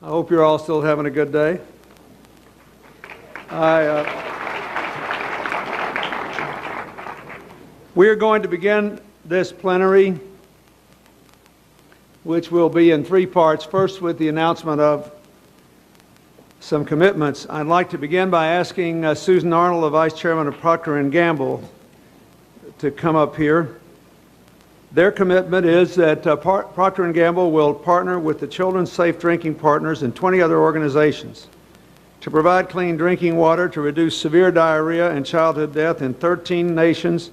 I hope you're all still having a good day. We are going to begin this plenary, which will be in three parts. First, with the announcement of some commitments. I'd like to begin by asking Susan Arnold, the Vice Chairman of Procter & Gamble, to come up here. Their commitment is that Procter & Gamble will partner with the Children's Safe Drinking Partners and 20 other organizations to provide clean drinking water to reduce severe diarrhea and childhood death in 13 nations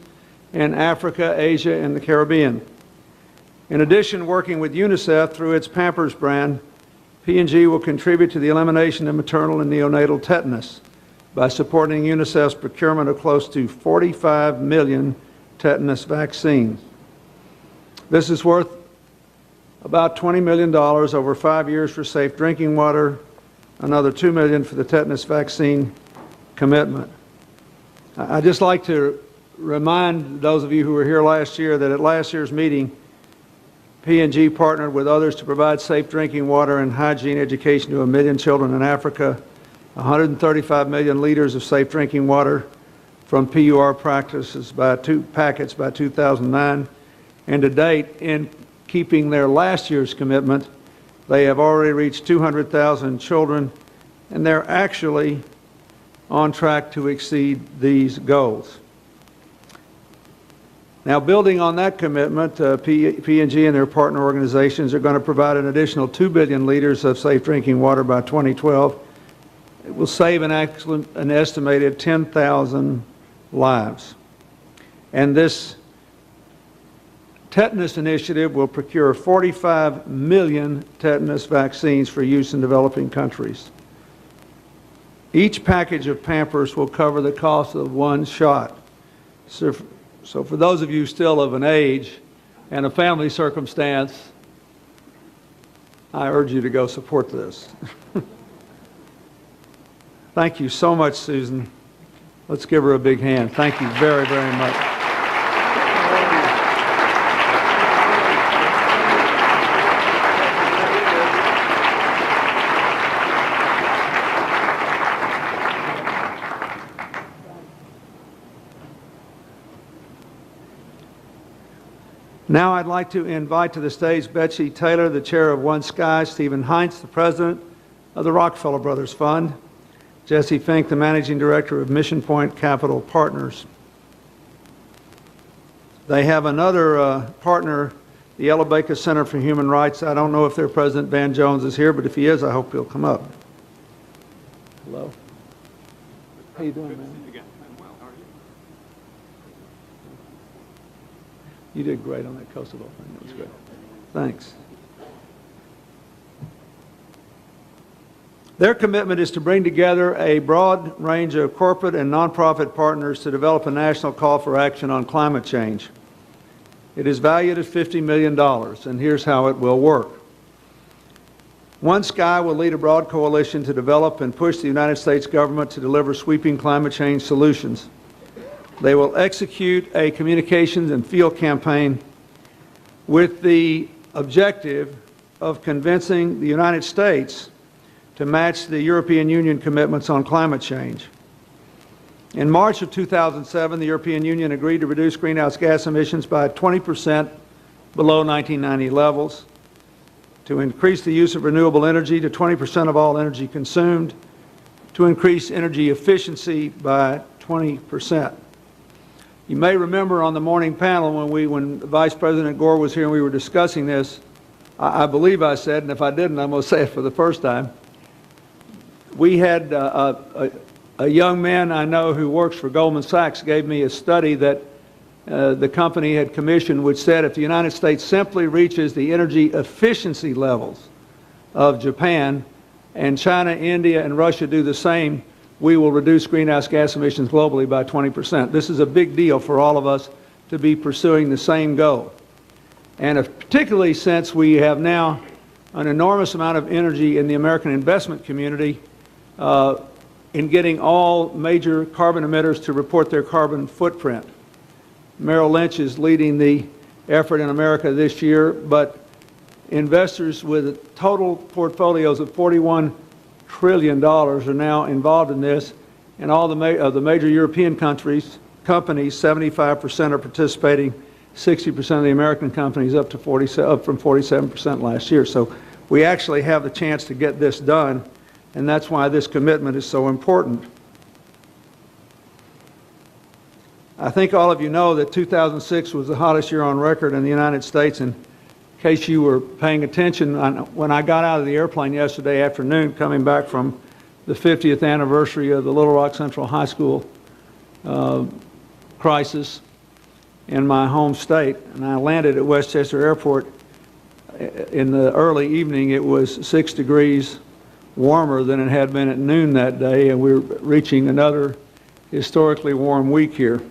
in Africa, Asia, and the Caribbean. In addition, working with UNICEF through its Pampers brand, P&G will contribute to the elimination of maternal and neonatal tetanus by supporting UNICEF's procurement of close to 45 million tetanus vaccines. This is worth about $20 million over 5 years for safe drinking water, another $2 million for the tetanus vaccine commitment. I'd just like to remind those of you who were here last year that at last year's meeting, P&G partnered with others to provide safe drinking water and hygiene education to 1 million children in Africa, 135 million liters of safe drinking water from PUR practices by packets by 2009. And to date, in keeping their last year's commitment, they have already reached 200,000 children, and they're actually on track to exceed these goals. Now, building on that commitment, P&G and their partner organizations are going to provide an additional 2 billion liters of safe drinking water by 2012. It will save an estimated 10,000 lives. And this tetanus initiative will procure 45 million tetanus vaccines for use in developing countries. Each package of Pampers will cover the cost of one shot. So for those of you still of an age and a family circumstance, I urge you to go support this. Thank you so much, Susan. Let's give her a big hand. Thank you very, very much. Now I'd like to invite to the stage Betsy Taylor, the chair of One Sky, Stephen Heinz, the president of the Rockefeller Brothers Fund, Jesse Fink, the managing director of Mission Point Capital Partners. They have another partner, the Ella Baker Center for Human Rights. I don't know if their president, Van Jones, is here, but if he is, I hope he'll come up. Hello. How you doing, man? You did great on that Kosovo thing. That was great. Thanks. Their commitment is to bring together a broad range of corporate and nonprofit partners to develop a national call for action on climate change. It is valued at $50 million, and here's how it will work. One Sky will lead a broad coalition to develop and push the United States government to deliver sweeping climate change solutions. They will execute a communications and field campaign with the objective of convincing the United States to match the European Union commitments on climate change. In March of 2007, the European Union agreed to reduce greenhouse gas emissions by 20% below 1990 levels, to increase the use of renewable energy to 20% of all energy consumed, to increase energy efficiency by 20%. You may remember on the morning panel when Vice President Gore was here and we were discussing this, I believe I said, and if I didn't, I'm going to say it for the first time, we had a young man I know who works for Goldman Sachs gave me a study that the company had commissioned, which said if the United States simply reaches the energy efficiency levels of Japan and China, India, and Russia do the same, we will reduce greenhouse gas emissions globally by 20%. This is a big deal for all of us to be pursuing the same goal. And particularly since we have now an enormous amount of energy in the American investment community in getting all major carbon emitters to report their carbon footprint. Merrill Lynch is leading the effort in America this year, but investors with total portfolios of $41 trillion are now involved in this, and all the major European companies, 75% are participating, 60% of the American companies up from 47% last year. So we actually have the chance to get this done, and that's why this commitment is so important. I think all of you know that 2006 was the hottest year on record in the United States. And in case you were paying attention, when I got out of the airplane yesterday afternoon coming back from the 50th anniversary of the Little Rock Central High School crisis in my home state, and I landed at Westchester Airport in the early evening, it was 6 degrees warmer than it had been at noon that day, and we're reaching another historically warm week here.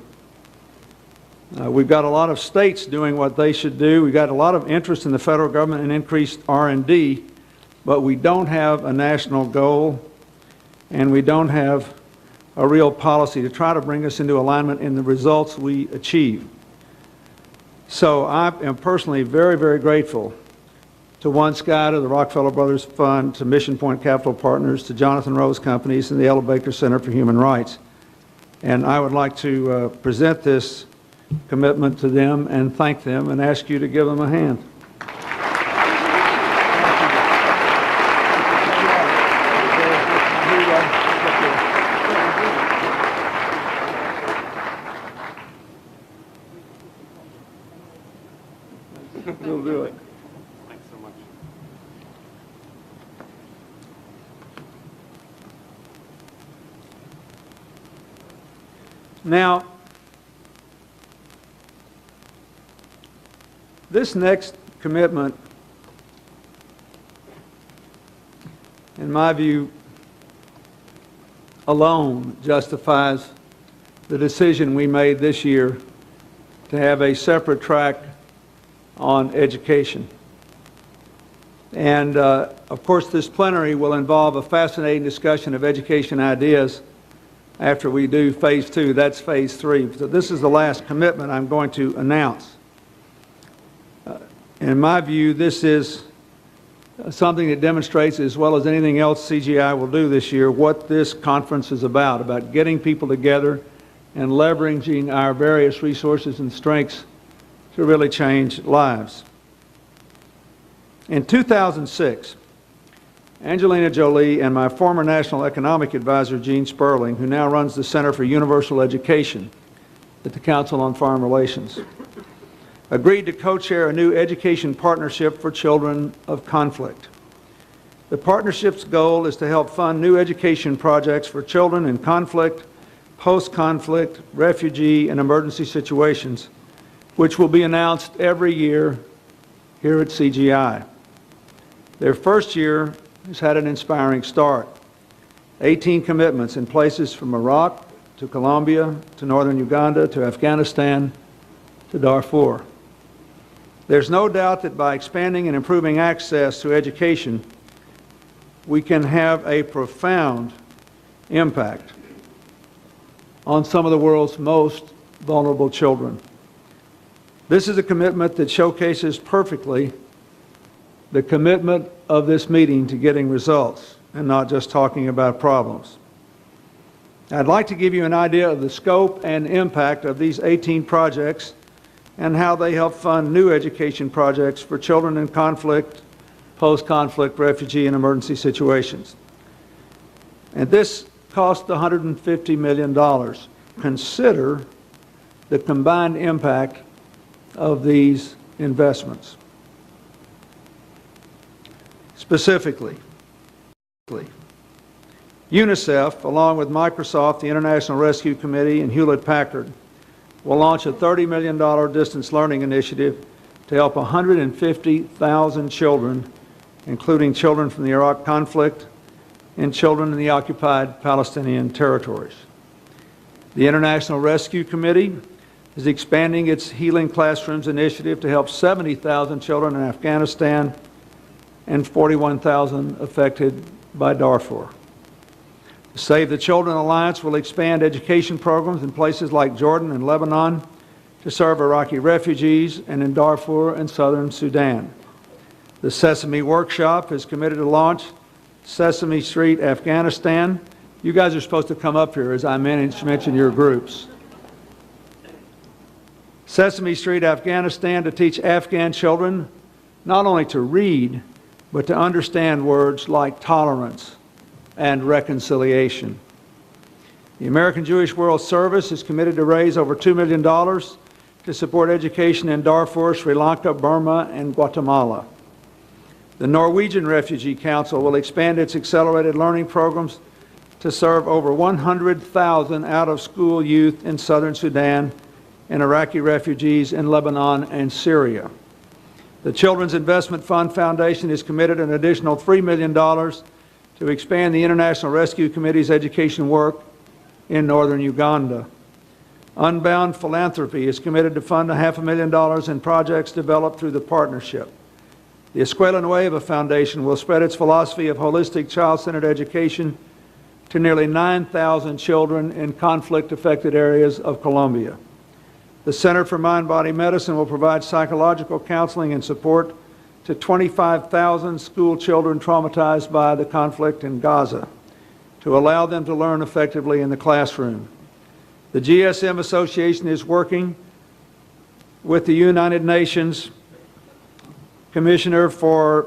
We've got a lot of states doing what they should do. We've got a lot of interest in the federal government and increased R&D, but we don't have a national goal, and we don't have a real policy to try to bring us into alignment in the results we achieve. So I am personally very, very grateful to One Sky, to the Rockefeller Brothers Fund, to Mission Point Capital Partners, to Jonathan Rose Companies, and the Ella Baker Center for Human Rights. And I would like to present this commitment to them and thank them and ask you to give them a hand. You'll do it. Thanks so much. Now, this next commitment, in my view, alone justifies the decision we made this year to have a separate track on education. And of course, this plenary will involve a fascinating discussion of education ideas after we do phase 2. That's phase 3. So this is the last commitment I'm going to announce. In my view, this is something that demonstrates, as well as anything else CGI will do this year, what this conference is about getting people together and leveraging our various resources and strengths to really change lives. In 2006, Angelina Jolie and my former National Economic Advisor, Gene Sperling, who now runs the Center for Universal Education at the Council on Foreign Relations, agreed to co-chair a new education partnership for children of conflict. The partnership's goal is to help fund new education projects for children in conflict, post-conflict, refugee, and emergency situations, which will be announced every year here at CGI. Their first year has had an inspiring start. 18 commitments in places from Iraq to Colombia to northern Uganda to Afghanistan to Darfur. There's no doubt that by expanding and improving access to education, we can have a profound impact on some of the world's most vulnerable children. This is a commitment that showcases perfectly the commitment of this meeting to getting results and not just talking about problems. I'd like to give you an idea of the scope and impact of these 18 projects and how they help fund new education projects for children in conflict, post-conflict, refugee, and emergency situations. And this cost $150 million. Consider the combined impact of these investments. Specifically, UNICEF, along with Microsoft, the International Rescue Committee, and Hewlett-Packard, will launch a $30 million distance learning initiative to help 150,000 children, including children from the Iraq conflict and children in the occupied Palestinian territories. The International Rescue Committee is expanding its Healing Classrooms initiative to help 70,000 children in Afghanistan and 41,000 affected by Darfur. The Save the Children Alliance will expand education programs in places like Jordan and Lebanon to serve Iraqi refugees and in Darfur and southern Sudan. The Sesame Workshop is committed to launch Sesame Street Afghanistan. You guys are supposed to come up here as I mention your groups. Sesame Street Afghanistan to teach Afghan children not only to read, but to understand words like tolerance and reconciliation. The American Jewish World Service is committed to raise over $2 million to support education in Darfur, Sri Lanka, Burma, and Guatemala. The Norwegian Refugee Council will expand its accelerated learning programs to serve over 100,000 out-of-school youth in southern Sudan and Iraqi refugees in Lebanon and Syria. The Children's Investment Fund Foundation is committed an additional $3 million to expand the International Rescue Committee's education work in northern Uganda. Unbound Philanthropy is committed to fund $500,000 in projects developed through the partnership. The Escuela Nueva Foundation will spread its philosophy of holistic child-centered education to nearly 9,000 children in conflict-affected areas of Colombia. The Center for Mind-Body Medicine will provide psychological counseling and support to 25,000 school children traumatized by the conflict in Gaza to allow them to learn effectively in the classroom. The GSM Association is working with the United Nations Commissioner for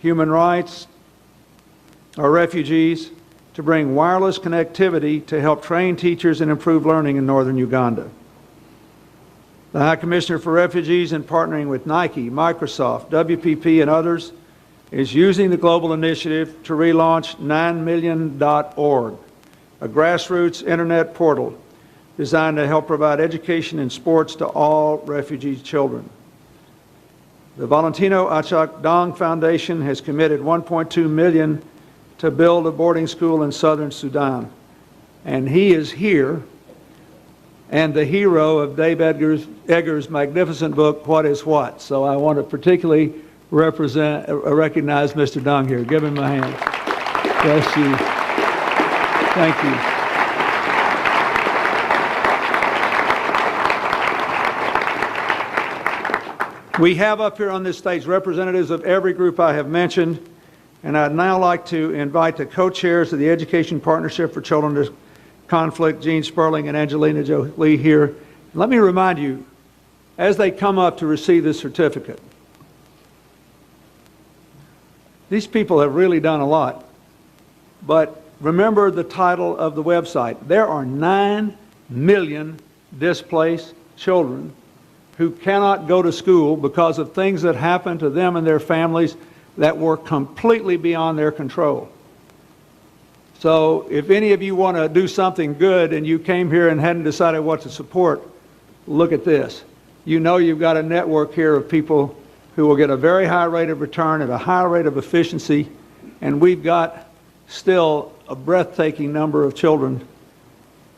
Human Rights or Refugees to bring wireless connectivity to help train teachers and improve learning in northern Uganda. The High Commissioner for Refugees, in partnering with Nike, Microsoft, WPP, and others, is using the global initiative to relaunch 9million.org, a grassroots internet portal designed to help provide education and sports to all refugee children. The Valentino Achak Dong Foundation has committed $1.2 million to build a boarding school in southern Sudan. And he is here, and the hero of Dave Eggers' magnificent book, What is What? So I want to particularly recognize Mr. Dong here. Give him a hand. Bless you. Thank you. We have up here on this stage representatives of every group I have mentioned, and I'd now like to invite the co-chairs of the Education Partnership for Children of Conflict, Gene Sperling and Angelina Jolie here. Let me remind you, as they come up to receive this certificate, these people have really done a lot. But remember the title of the website. There are 9 million displaced children who cannot go to school because of things that happened to them and their families that were completely beyond their control. So if any of you want to do something good and you came here and hadn't decided what to support, look at this. You know you've got a network here of people who will get a very high rate of return at a high rate of efficiency, and we've got still a breathtaking number of children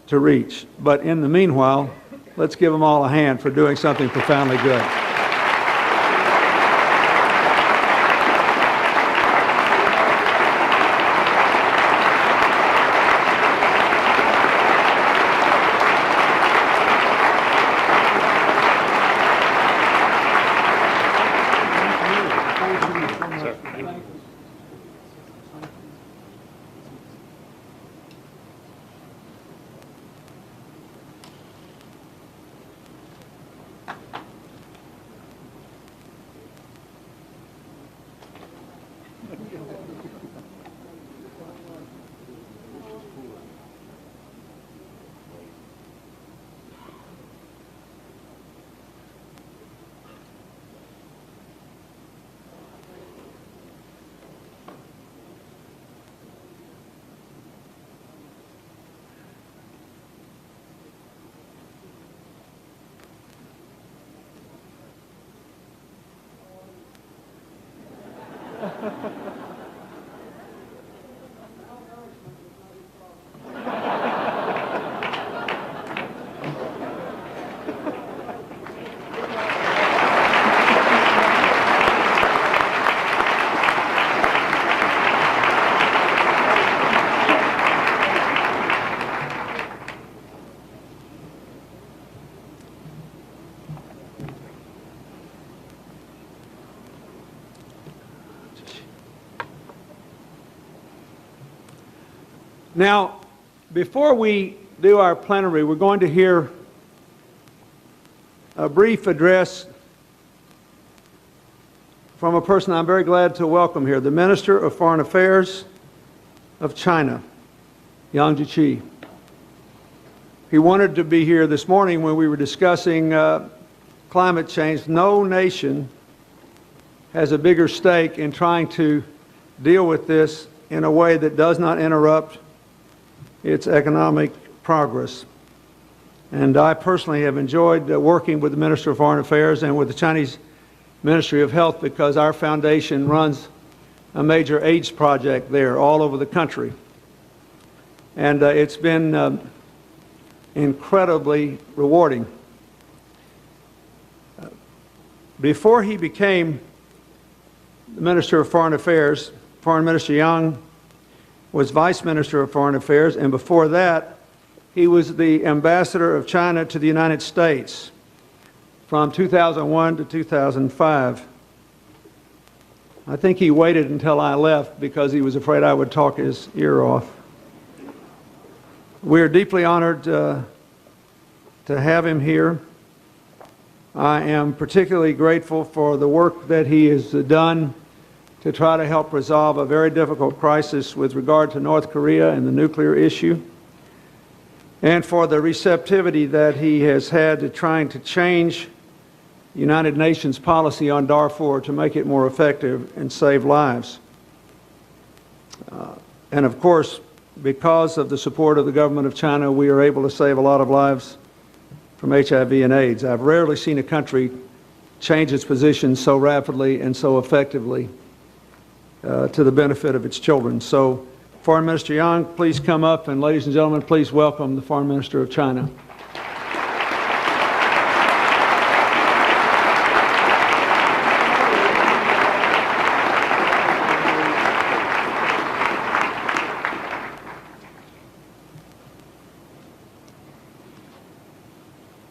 to reach. But in the meanwhile, let's give them all a hand for doing something profoundly good. Now, before we do our plenary, we're going to hear a brief address from a person I'm very glad to welcome here, the Minister of Foreign Affairs of China, Yang Jiechi. He wanted to be here this morning when we were discussing climate change. No nation has a bigger stake in trying to deal with this in a way that does not interrupt its economic progress. And I personally have enjoyed working with the Minister of Foreign Affairs and with the Chinese Ministry of Health because our foundation runs a major AIDS project there all over the country. And it's been incredibly rewarding. Before he became the Minister of Foreign Affairs, Foreign Minister Yang was Vice Minister of Foreign Affairs, and before that, he was the Ambassador of China to the United States from 2001 to 2005. I think he waited until I left because he was afraid I would talk his ear off. We are deeply honored to have him here. I am particularly grateful for the work that he has done to try to help resolve a very difficult crisis with regard to North Korea and the nuclear issue, and for the receptivity that he has had to trying to change United Nations policy on Darfur to make it more effective and save lives. And of course, because of the support of the government of China, we are able to save a lot of lives from HIV and AIDS. I've rarely seen a country change its position so rapidly and so effectively to the benefit of its children. So, Foreign Minister Yang, please come up, and ladies and gentlemen, please welcome the Foreign Minister of China.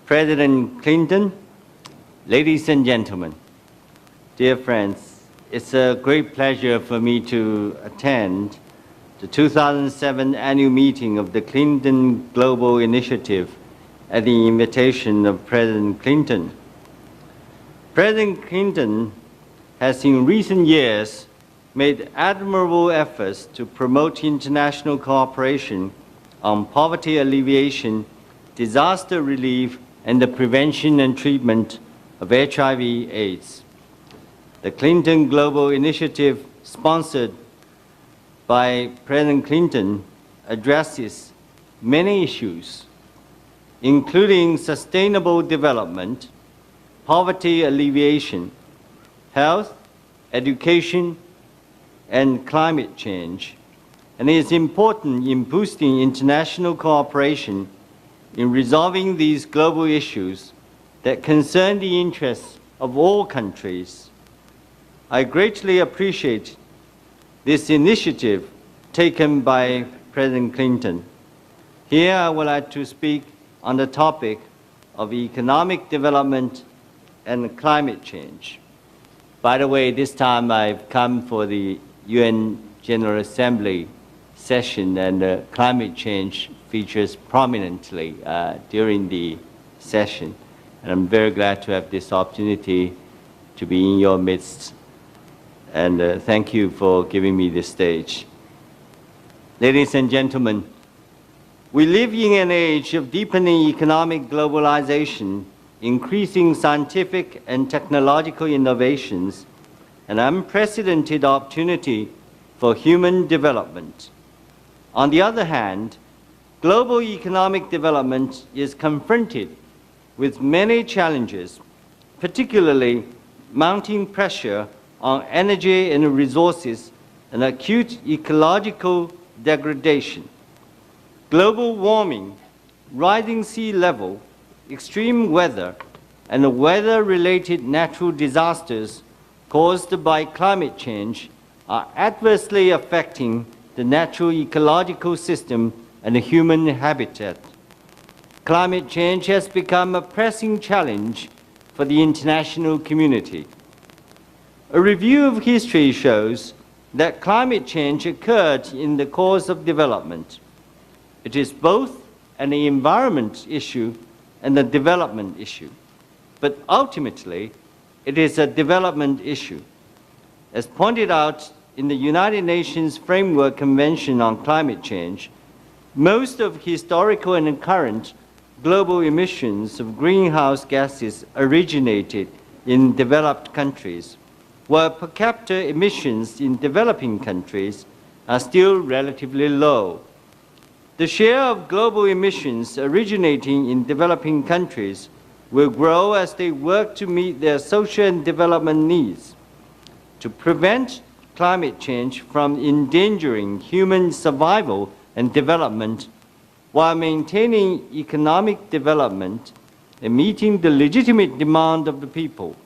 President Clinton, ladies and gentlemen, dear friends, it's a great pleasure for me to attend the 2007 annual meeting of the Clinton Global Initiative at the invitation of President Clinton. President Clinton has in recent years made admirable efforts to promote international cooperation on poverty alleviation, disaster relief, and the prevention and treatment of HIV/AIDS. The Clinton Global Initiative, sponsored by President Clinton, addresses many issues, including sustainable development, poverty alleviation, health, education, and climate change, and is important in boosting international cooperation in resolving these global issues that concern the interests of all countries. I greatly appreciate this initiative taken by President Clinton. Here I would like to speak on the topic of economic development and climate change. By the way, this time I've come for the UN General Assembly session, and climate change features prominently during the session. And I'm very glad to have this opportunity to be in your midst. And thank you for giving me this stage. Ladies and gentlemen, we live in an age of deepening economic globalization, increasing scientific and technological innovations, and unprecedented opportunity for human development. On the other hand, global economic development is confronted with many challenges, particularly mounting pressure on energy and resources and acute ecological degradation. Global warming, rising sea level, extreme weather, and weather-related natural disasters caused by climate change are adversely affecting the natural ecological system and the human habitat. Climate change has become a pressing challenge for the international community. A review of history shows that climate change occurred in the course of development. It is both an environment issue and a development issue. But ultimately, it is a development issue. As pointed out in the United Nations Framework Convention on Climate Change, most of historical and current global emissions of greenhouse gases originated in developed countries, while per capita emissions in developing countries are still relatively low. The share of global emissions originating in developing countries will grow as they work to meet their social and development needs. To prevent climate change from endangering human survival and development while maintaining economic development and meeting the legitimate demand of the people.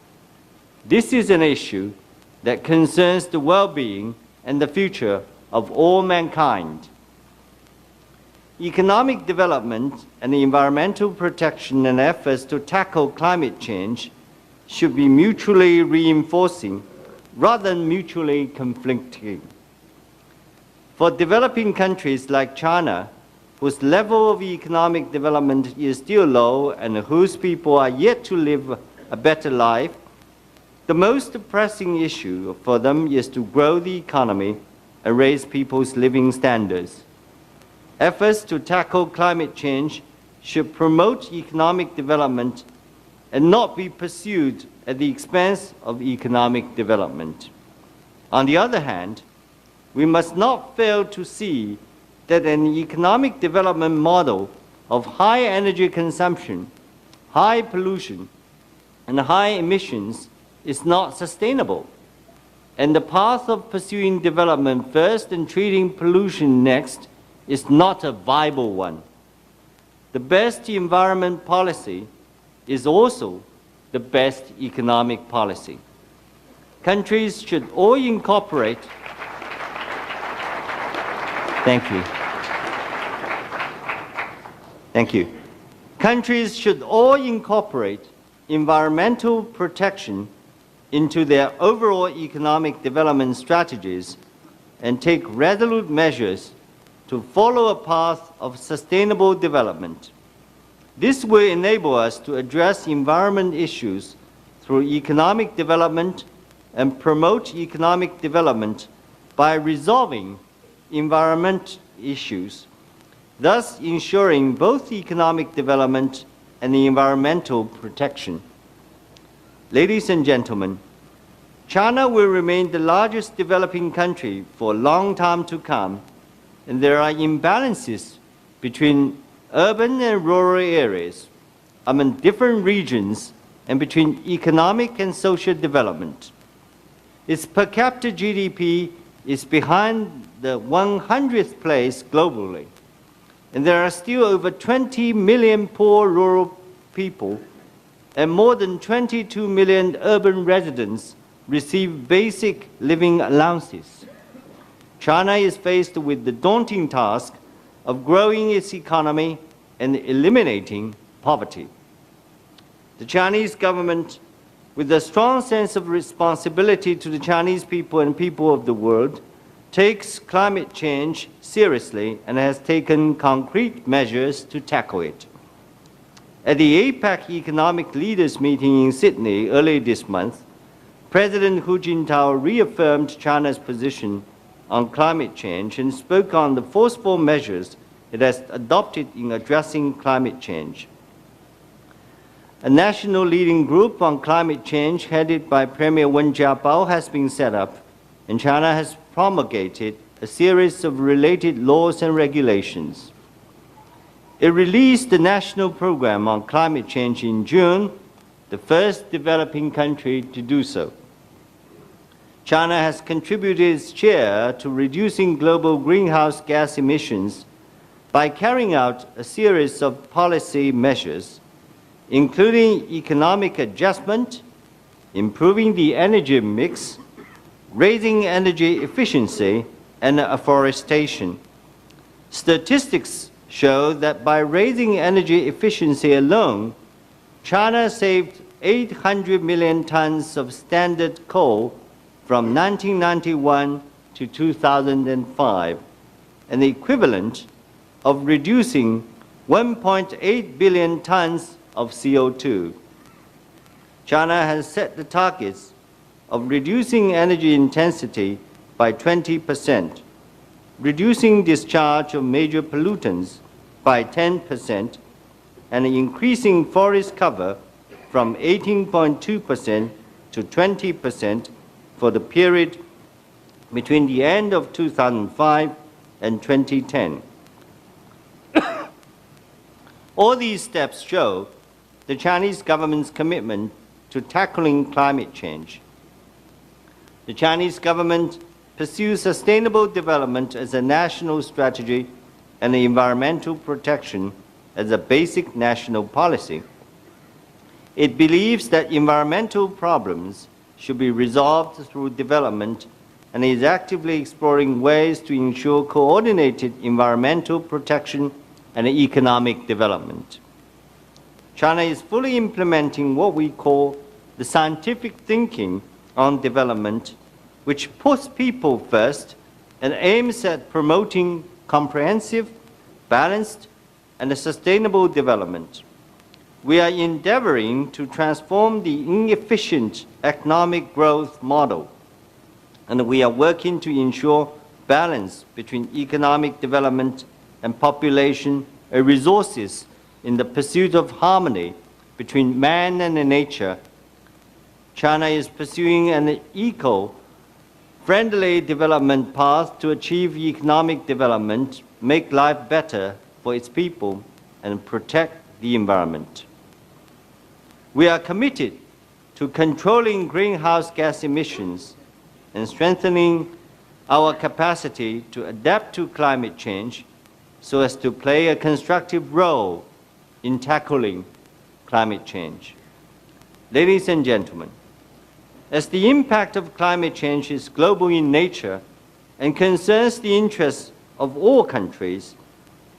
This is an issue that concerns the well-being and the future of all mankind. Economic development and environmental protection and efforts to tackle climate change should be mutually reinforcing rather than mutually conflicting. For developing countries like China, whose level of economic development is still low and whose people are yet to live a better life, the most pressing issue for them is to grow the economy and raise people's living standards. Efforts to tackle climate change should promote economic development and not be pursued at the expense of economic development. On the other hand, we must not fail to see that an economic development model of high energy consumption, high pollution, and high emissions is not sustainable. And the path of pursuing development first and treating pollution next is not a viable one. The best environment policy is also the best economic policy. Countries should all incorporate. Thank you. Thank you. Countries should all incorporate environmental protection into their overall economic development strategies and take resolute measures to follow a path of sustainable development. This will enable us to address environment issues through economic development and promote economic development by resolving environment issues, thus ensuring both economic development and environmental protection. Ladies and gentlemen, China will remain the largest developing country for a long time to come, and there are imbalances between urban and rural areas, among different regions, and between economic and social development. Its per capita GDP is behind the 100th place globally, and there are still over 20 million poor rural people, and more than 22 million urban residents receive basic living allowances. China is faced with the daunting task of growing its economy and eliminating poverty. The Chinese government, with a strong sense of responsibility to the Chinese people and people of the world, takes climate change seriously and has taken concrete measures to tackle it. At the APEC Economic Leaders Meeting in Sydney early this month, President Hu Jintao reaffirmed China's position on climate change and spoke on the forceful measures it has adopted in addressing climate change. A national leading group on climate change headed by Premier Wen Jiabao has been set up, and China has promulgated a series of related laws and regulations. It released the National Program on Climate Change in June, the first developing country to do so. China has contributed its share to reducing global greenhouse gas emissions by carrying out a series of policy measures, including economic adjustment, improving the energy mix, raising energy efficiency, and afforestation. Statistics show that by raising energy efficiency alone, China saved 800 million tons of standard coal from 1991 to 2005, an equivalent of reducing 1.8 billion tons of CO2. China has set the targets of reducing energy intensity by 20%, reducing discharge of major pollutants by 10%, and increasing forest cover from 18.2% to 20% for the period between the end of 2005 and 2010. All these steps show the Chinese government's commitment to tackling climate change. The Chinese government pursues sustainable development as a national strategy and environmental protection as a basic national policy. It believes that environmental problems should be resolved through development and is actively exploring ways to ensure coordinated environmental protection and economic development. China is fully implementing what we call the scientific thinking on development, which puts people first and aims at promoting comprehensive, balanced, and sustainable development. We are endeavoring to transform the inefficient economic growth model, and we are working to ensure balance between economic development and population and resources in the pursuit of harmony between man and nature. China is pursuing an eco-friendly development path to achieve economic development, make life better for its people, and protect the environment. We are committed to controlling greenhouse gas emissions and strengthening our capacity to adapt to climate change so as to play a constructive role in tackling climate change. Ladies and gentlemen, as the impact of climate change is global in nature and concerns the interests of all countries,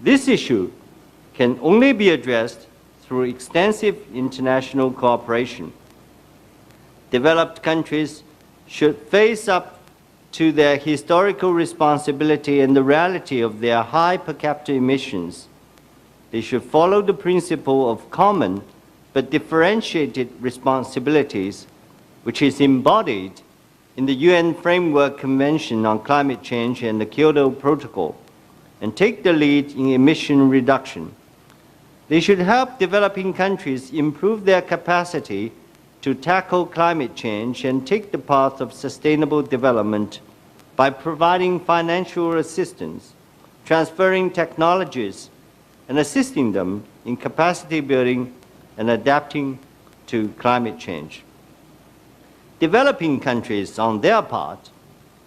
this issue can only be addressed through extensive international cooperation. Developed countries should face up to their historical responsibility and the reality of their high per capita emissions. They should follow the principle of common but differentiated responsibilities, which is embodied in the UN Framework Convention on Climate Change and the Kyoto Protocol, and take the lead in emission reduction. They should help developing countries improve their capacity to tackle climate change and take the path of sustainable development by providing financial assistance, transferring technologies, and assisting them in capacity building and adapting to climate change. Developing countries, on their part,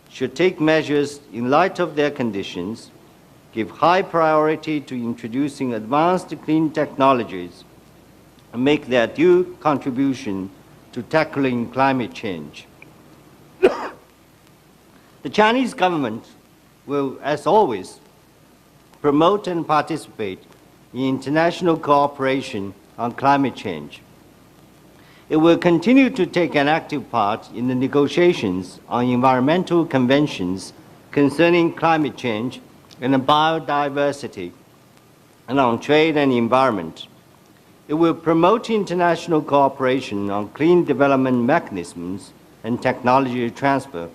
should take measures in light of their conditions, give high priority to introducing advanced clean technologies, and make their due contribution to tackling climate change. The Chinese government will, as always, promote and participate in international cooperation on climate change. It will continue to take an active part in the negotiations on environmental conventions concerning climate change and biodiversity, and on trade and environment. It will promote international cooperation on clean development mechanisms and technology transfer,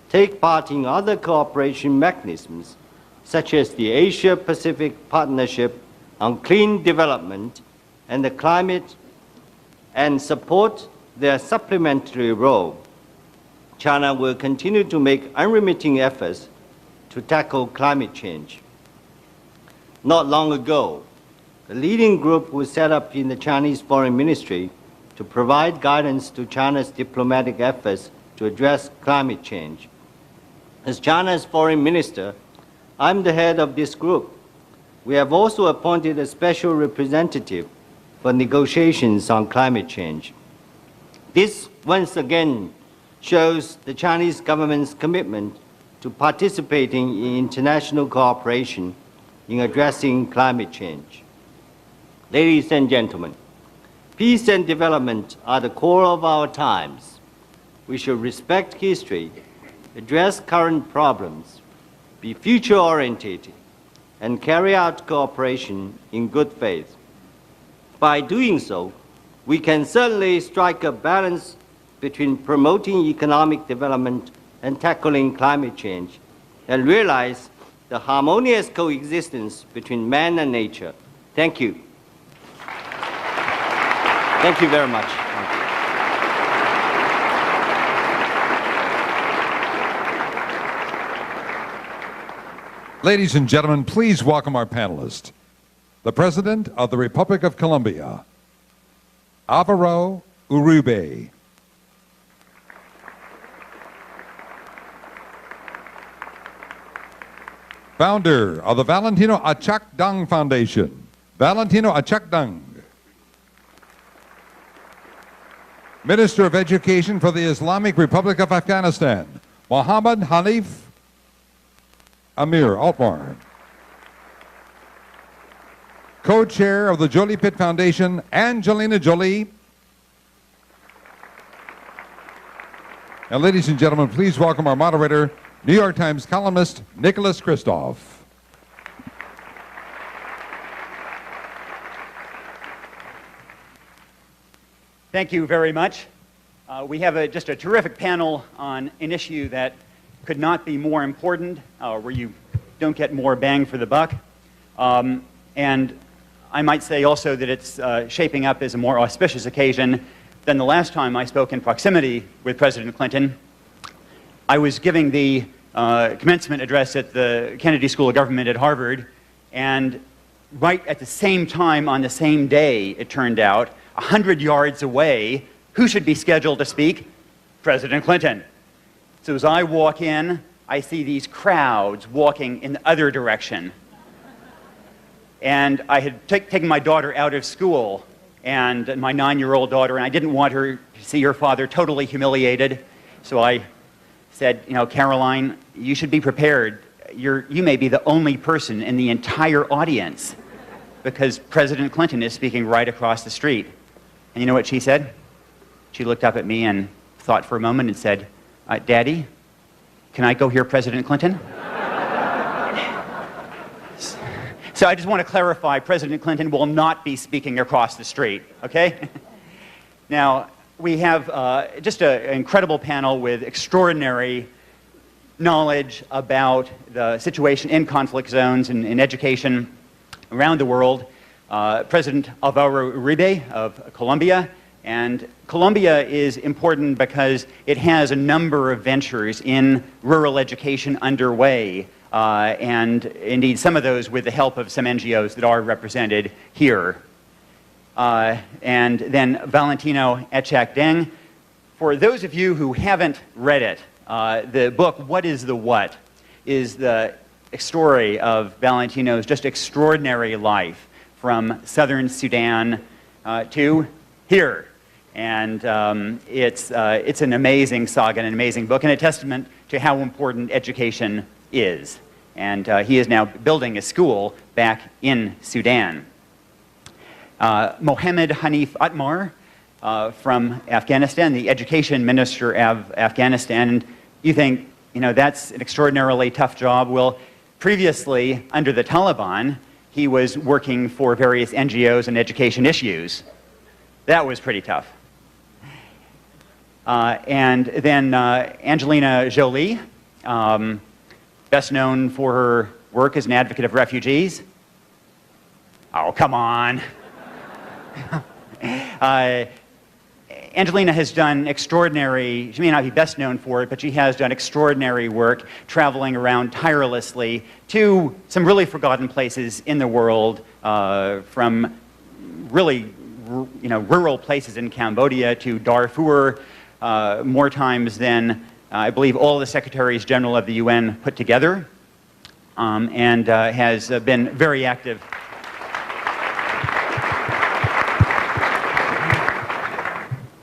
take part in other cooperation mechanisms, such as the Asia-Pacific Partnership on Clean Development and the Climate, and support their supplementary role. China will continue to make unremitting efforts to tackle climate change. Not long ago, the leading group was set up in the Chinese Foreign Ministry to provide guidance to China's diplomatic efforts to address climate change. As China's foreign minister, I'm the head of this group. We have also appointed a special representative for negotiations on climate change. This once again shows the Chinese government's commitment to participating in international cooperation in addressing climate change. Ladies and gentlemen, peace and development are the core of our times. We should respect history, address current problems, be future-oriented, and carry out cooperation in good faith. By doing so, we can certainly strike a balance between promoting economic development and tackling climate change, and realize the harmonious coexistence between man and nature. Thank you. Thank you very much. Ladies and gentlemen, please welcome our panelist, the President of the Republic of Colombia, Álvaro Uribe. Founder of the Valentino Achakdang Foundation, Valentino Achakdang. Minister of Education for the Islamic Republic of Afghanistan, Mohammed Hanif Amir Altmar. Co-chair of the Jolie Pitt Foundation, Angelina Jolie. And ladies and gentlemen, please welcome our moderator, New York Times columnist, Nicholas Kristof. Thank you very much. We have just a terrific panel on an issue that could not be more important, where you don't get more bang for the buck. And I might say also that it's shaping up as a more auspicious occasion than the last time I spoke in proximity with President Clinton. I was giving the commencement address at the Kennedy School of Government at Harvard, and right at the same time on the same day, it turned out, 100 yards away, who should be scheduled to speak? President Clinton. So as I walk in, I see these crowds walking in the other direction. And I had taken my daughter out of school, and my 9-year-old daughter, and I didn't want her to see her father totally humiliated. So I said, you know, Caroline, you should be prepared. You may be the only person in the entire audience because President Clinton is speaking right across the street. And you know what she said? She looked up at me and thought for a moment and said, Daddy, can I go hear President Clinton? So I just want to clarify, President Clinton will not be speaking across the street, okay? Now, we have just an incredible panel with extraordinary knowledge about the situation in conflict zones and in education around the world. President Álvaro Uribe of Colombia. And Colombia is important because it has a number of ventures in rural education underway, and indeed some of those with the help of some NGOs that are represented here. And then Valentino Achakdang. For those of you who haven't read it, the book, What is the What, is the story of Valentino's just extraordinary life from southern Sudan to here. And it's an amazing saga and an amazing book and a testament to how important education is. And he is now building a school back in Sudan. Mohammed Hanif Atmar from Afghanistan, the education minister of Afghanistan. And you think, you know, that's an extraordinarily tough job. Well, previously, under the Taliban, he was working for various NGOs and education issues. That was pretty tough. And then Angelina Jolie, best known for her work as an advocate of refugees. Oh, come on. Angelina has done extraordinary, she may not be best known for it, but she has done extraordinary work traveling around tirelessly to some really forgotten places in the world, from really rural places in Cambodia to Darfur, more times than I believe all the secretaries general of the UN put together, and has been very active.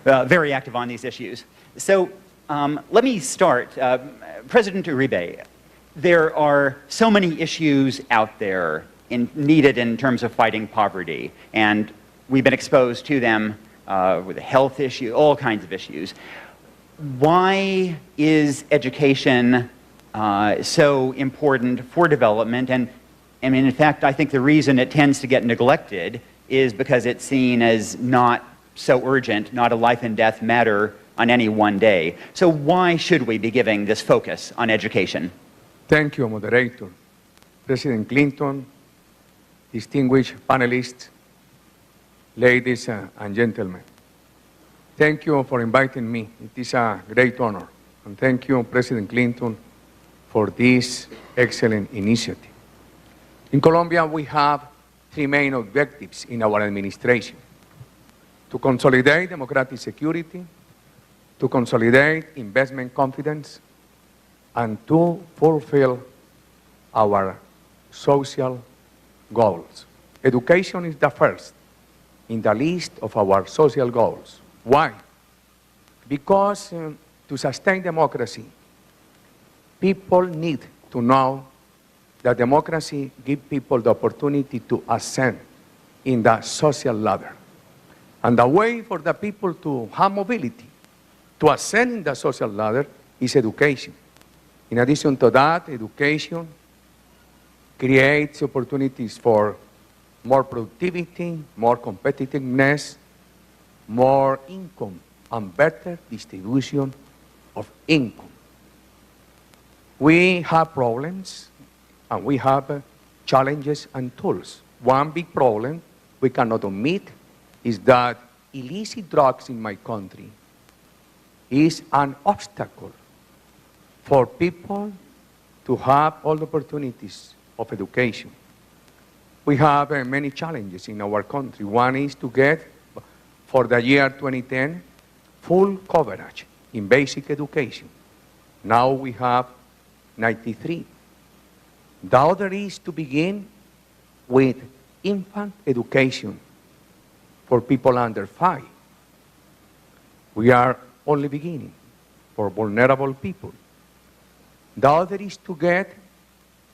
Very active on these issues. So let me start. President Uribe, there are so many issues out there needed in terms of fighting poverty, and we've been exposed to them with a health issue, all kinds of issues. Why is education so important for development, and And in fact, I think the reason it tends to get neglected is because it's seen as not so urgent, not a life and death matter on any one day. So why should we be giving this focus on education? Thank you, moderator. President Clinton, distinguished panelists, ladies and gentlemen. Thank you for inviting me. It is a great honor. And thank you, President Clinton, for this excellent initiative. In Colombia, we have three main objectives in our administration: to consolidate democratic security, to consolidate investment confidence, and to fulfill our social goals. Education is the first in the list of our social goals. Why? Because to sustain democracy, people need to know that democracy gives people the opportunity to ascend in the social ladder. And the way for the people to have mobility, to ascend in the social ladder, is education. In addition to that, education creates opportunities for more productivity, more competitiveness, more income, and better distribution of income. We have problems, and we have challenges and tools. One big problem we cannot omit is that illicit drugs in my country is an obstacle for people to have all the opportunities of education. We have many challenges in our country. One is to get, for the year 2010, full coverage in basic education. Now we have 93. The other is to begin with infant education for people under 5. We are only beginning for vulnerable people. The other is to get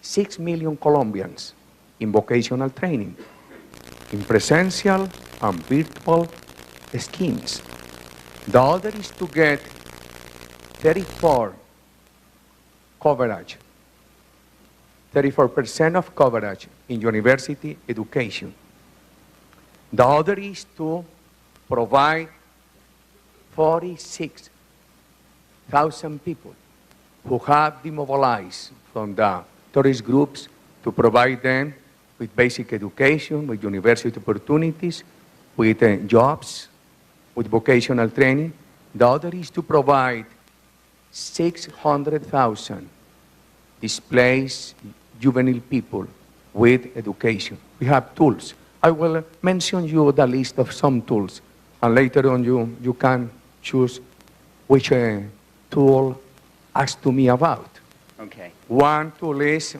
6 million Colombians in vocational training, in presential and virtual schemes. The other is to get 34% of coverage in university education. The other is to provide 46,000 people who have demobilized from the terrorist groups, to provide them with basic education, with university opportunities, with jobs, with vocational training. The other is to provide 600,000 displaced juvenile people with education. We have tools. I will mention you the list of some tools, and later on you can choose which tool ask to me about. Okay. One tool is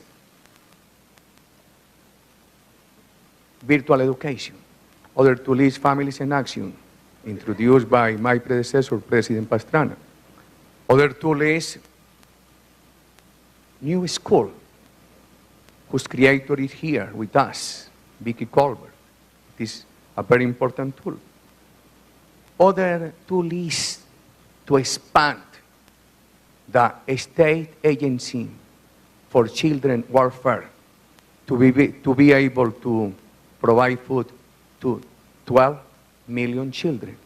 virtual education. Other tool is Families in Action, introduced by my predecessor, President Pastrana. Other tool is New School, whose creator is here with us, Vicky Colbert. It is a very important tool. Other tool is to expand the state agency for children welfare to be able to provide food to 12 million children.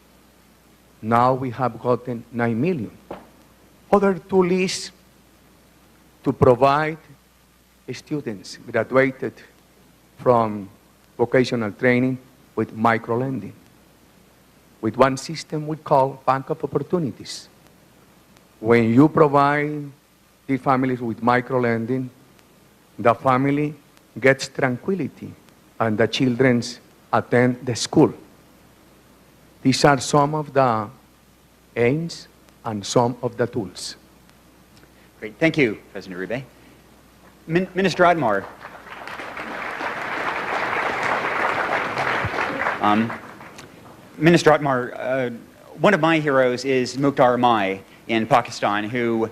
Now we have gotten 9 million. Other tool is to provide students graduated from vocational training with microlending, with one system we call Bank of Opportunities. When you provide the families with microlending, the family gets tranquility and the children attend the school. These are some of the aims and some of the tools. Great. Thank you, President Uribe. Minister Otmar. Minister Otmar, one of my heroes is Mukhtar Mai in Pakistan, who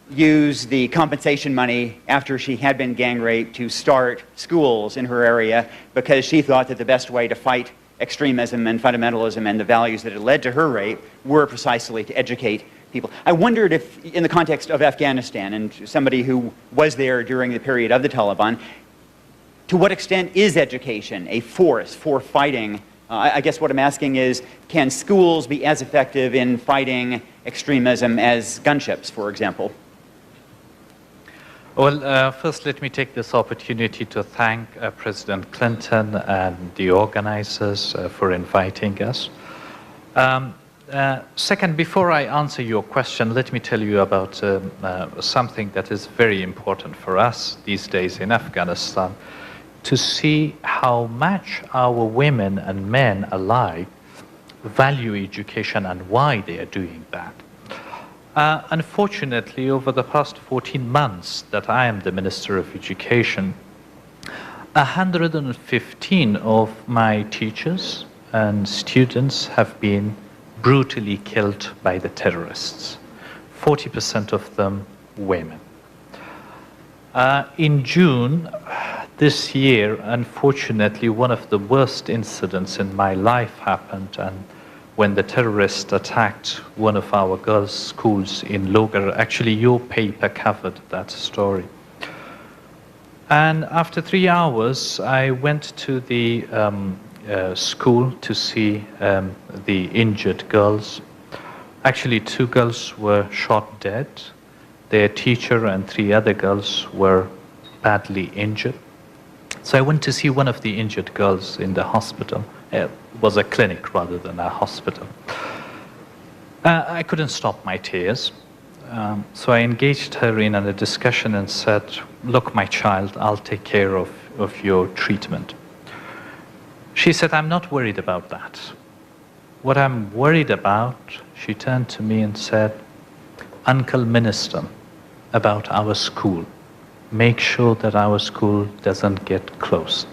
used the compensation money after she had been gang raped to start schools in her area because she thought that the best way to fight extremism and fundamentalism and the values that had led to her rape were precisely to educate people. I wondered if, in the context of Afghanistan and somebody who was there during the period of the Taliban, to what extent is education a force for fighting? I guess what I'm asking is, can schools be as effective in fighting extremism as gunships, for example? Well, first let me take this opportunity to thank President Clinton and the organizers for inviting us. Second, before I answer your question, let me tell you about something that is very important for us these days in Afghanistan, to see how much our women and men alike value education and why they are doing that. Unfortunately, over the past 14 months that I am the Minister of Education, 115 of my teachers and students have been brutally killed by the terrorists, 40% of them women. In June this year, unfortunately, one of the worst incidents in my life happened, and when the terrorists attacked one of our girls' schools in Logar. Actually, your paper covered that story. And after 3 hours, I went to the school to see the injured girls. Actually, 2 girls were shot dead. Their teacher and 3 other girls were badly injured. So I went to see one of the injured girls in the hospital. It was a clinic rather than a hospital. I couldn't stop my tears. So I engaged her in a discussion and said, "Look, my child, I'll take care of your treatment." She said, "I'm not worried about that. What I'm worried about," she turned to me and said, "Uncle Minister, about our school. Make sure that our school doesn't get closed."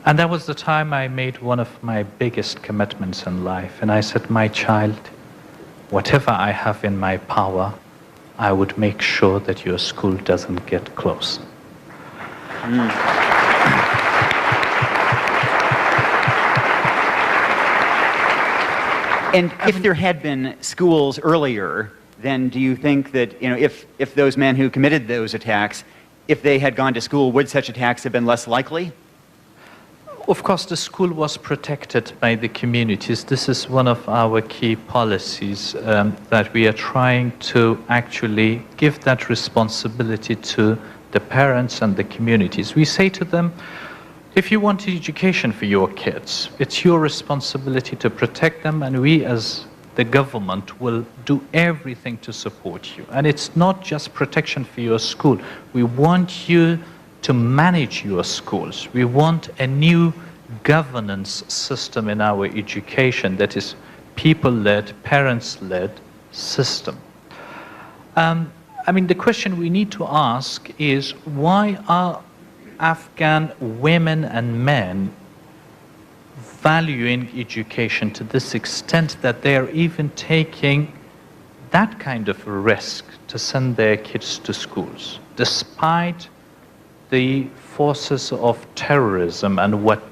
And that was the time I made one of my biggest commitments in life. And I said, "My child, whatever I have in my power, I would make sure that your school doesn't get closed." And if there had been schools earlier, then do you think that, if those men who committed those attacks, if they had gone to school, would such attacks have been less likely? Of course, the school was protected by the communities. This is one of our key policies, that we are trying to actually give that responsibility to the parents and the communities. We say to them, if you want education for your kids, it's your responsibility to protect them, and we as the government will do everything to support you. And it's not just protection for your school. We want you to manage your schools. We want a new governance system in our education that is people-led, parents-led system. The question we need to ask is, why are Afghan women and men valuing education to this extent that they are even taking that kind of a risk to send their kids to schools, despite the forces of terrorism and what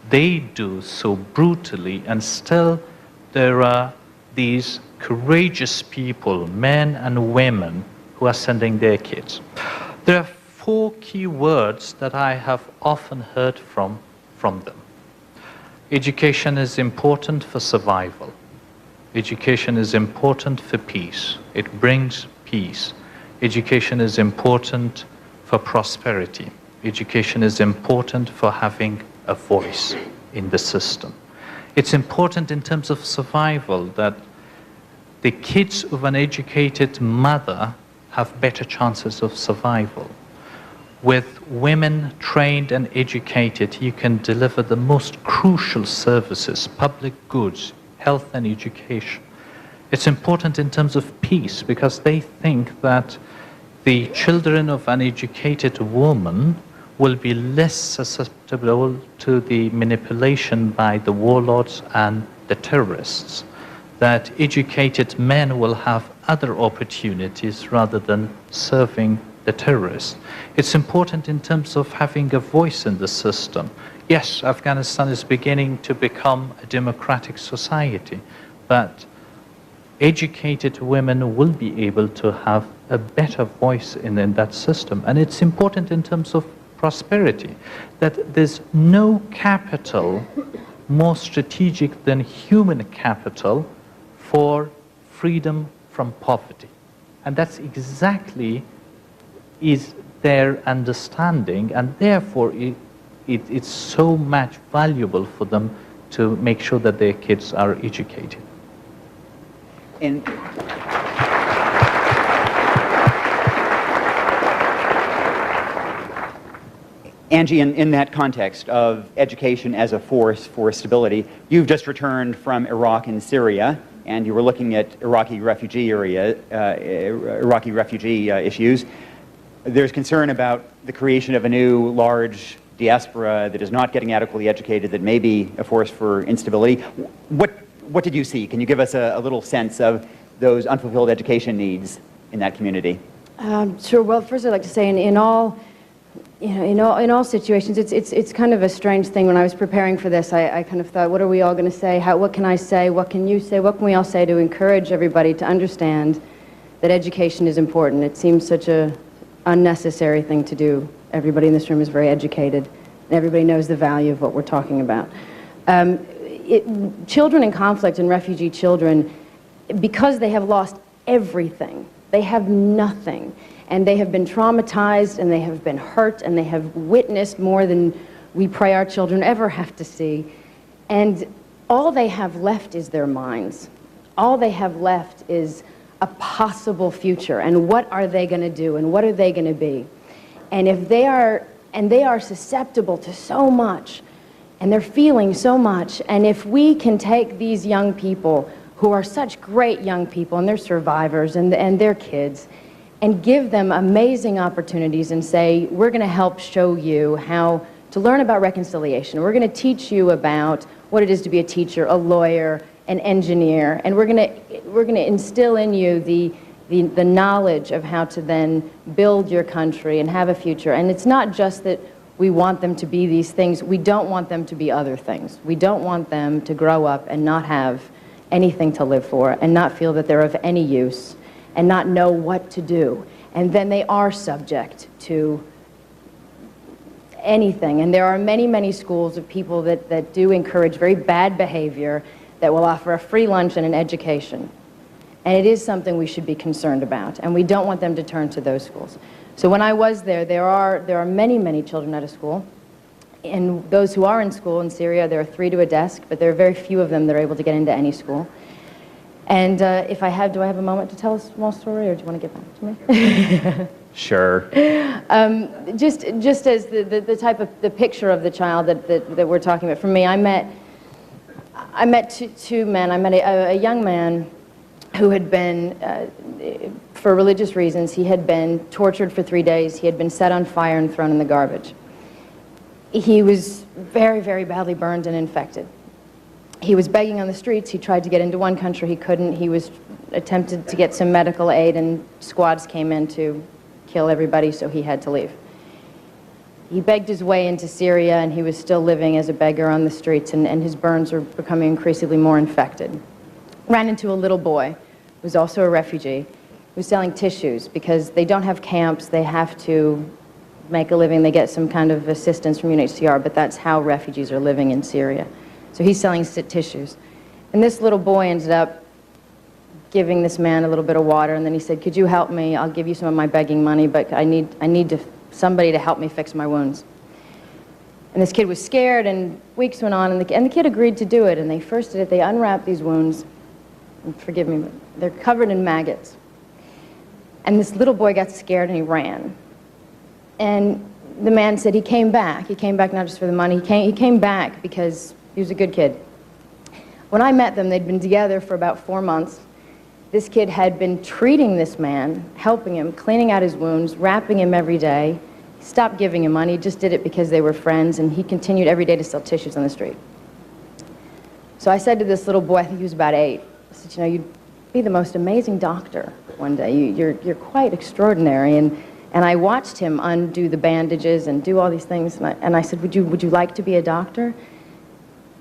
they do so brutally, and still there are these courageous people, men and women, who are sending their kids. There are 4 key words that I have often heard from them. Education is important for survival. Education is important for peace. It brings peace. Education is important for prosperity. Education is important for having a voice in the system. It's important in terms of survival that the kids of an educated mother have better chances of survival. With women trained and educated, you can deliver the most crucial services, public goods, health and education. It's important in terms of peace because they think that the children of an educated woman will be less susceptible to the manipulation by the warlords and the terrorists. That educated men will have other opportunities rather than serving the terrorists. It's important in terms of having a voice in the system. Yes, Afghanistan is beginning to become a democratic society, but educated women will be able to have a better voice in that system. And it's important in terms of prosperity. That there's no capital more strategic than human capital for freedom from poverty. And that's exactly is their understanding, and therefore it's so much valuable for them to make sure that their kids are educated. And Angie, in that context of education as a force for stability, you've just returned from Iraq and Syria, and you were looking at Iraqi refugee issues. There's concern about the creation of a new large diaspora that is not getting adequately educated, that may be a force for instability. What did you see? Can you give us a little sense of those unfulfilled education needs in that community? Sure. Well, first I'd like to say in all situations, it's kind of a strange thing. When I was preparing for this, I kind of thought, what are we all going to say? What can I say? What can you say? What can we all say to encourage everybody to understand that education is important? It seems such a unnecessary thing to do. Everybody in this room is very educated, and everybody knows the value of what we're talking about. Children in conflict and refugee children, because they have lost everything, they have nothing, and they have been traumatized, and they have been hurt, and they have witnessed more than we pray our children ever have to see, and all they have left is their minds. All they have left is a possible future, and what are they going to do, and what are they going to be? And if they are susceptible to so much, and they're feeling so much, and if we can take these young people who are such great young people, and they're survivors, and their kids, and give them amazing opportunities and say, we're going to help show you how to learn about reconciliation. We're going to teach you about what it is to be a teacher, a lawyer, an engineer, and we're going to instill in you the knowledge of how to then build your country and have a future. And it's not just that we want them to be these things. We don't want them to be other things. We don't want them to grow up and not have anything to live for, and not feel that they're of any use, and not know what to do. And then they are subject to anything. And there are many, many schools of people that do encourage very bad behavior, that will offer a free lunch and an education. And it is something we should be concerned about, and we don't want them to turn to those schools. So when I was there are many, many children out of school. And those who are in school in Syria, there are 3 to a desk, but there are very few of them that are able to get into any school. And do I have a moment to tell a small story, or do you want to get back to me? Sure. Just as the type of the picture of the child that we're talking about. For me, I met two men. I met a young man who had been, for religious reasons, he had been tortured for 3 days. He had been set on fire and thrown in the garbage. He was very, very badly burned and infected. He was begging on the streets. He tried to get into one country. He couldn't. He was attempted to get some medical aid, and squads came in to kill everybody, so he had to leave. He begged his way into Syria, and he was still living as a beggar on the streets, and his burns were becoming increasingly more infected. Ran into a little boy who was also a refugee, who was selling tissues because they don't have camps. They have to make a living. They get some kind of assistance from UNHCR, but that's how refugees are living in Syria. So he's selling tissues. And this little boy ended up giving this man a little bit of water, and then he said, "Could you help me? I'll give you some of my begging money, but I need somebody to help me fix my wounds." And this kid was scared, and weeks went on, and the kid agreed to do it. And they first did it. They unwrapped these wounds. And forgive me, but they're covered in maggots. And this little boy got scared, and he ran. And the man said he came back. He came back not just for the money. He came back because he was a good kid. When I met them, they'd been together for about 4 months. This kid had been treating this man, helping him, cleaning out his wounds, wrapping him every day. He stopped giving him money, just did it because they were friends, and he continued every day to sell tissues on the street. So I said to this little boy, I think he was about 8, I said, "You know, you'd be the most amazing doctor one day. You're quite extraordinary." And I watched him undo the bandages and do all these things, and I said, would you like to be a doctor?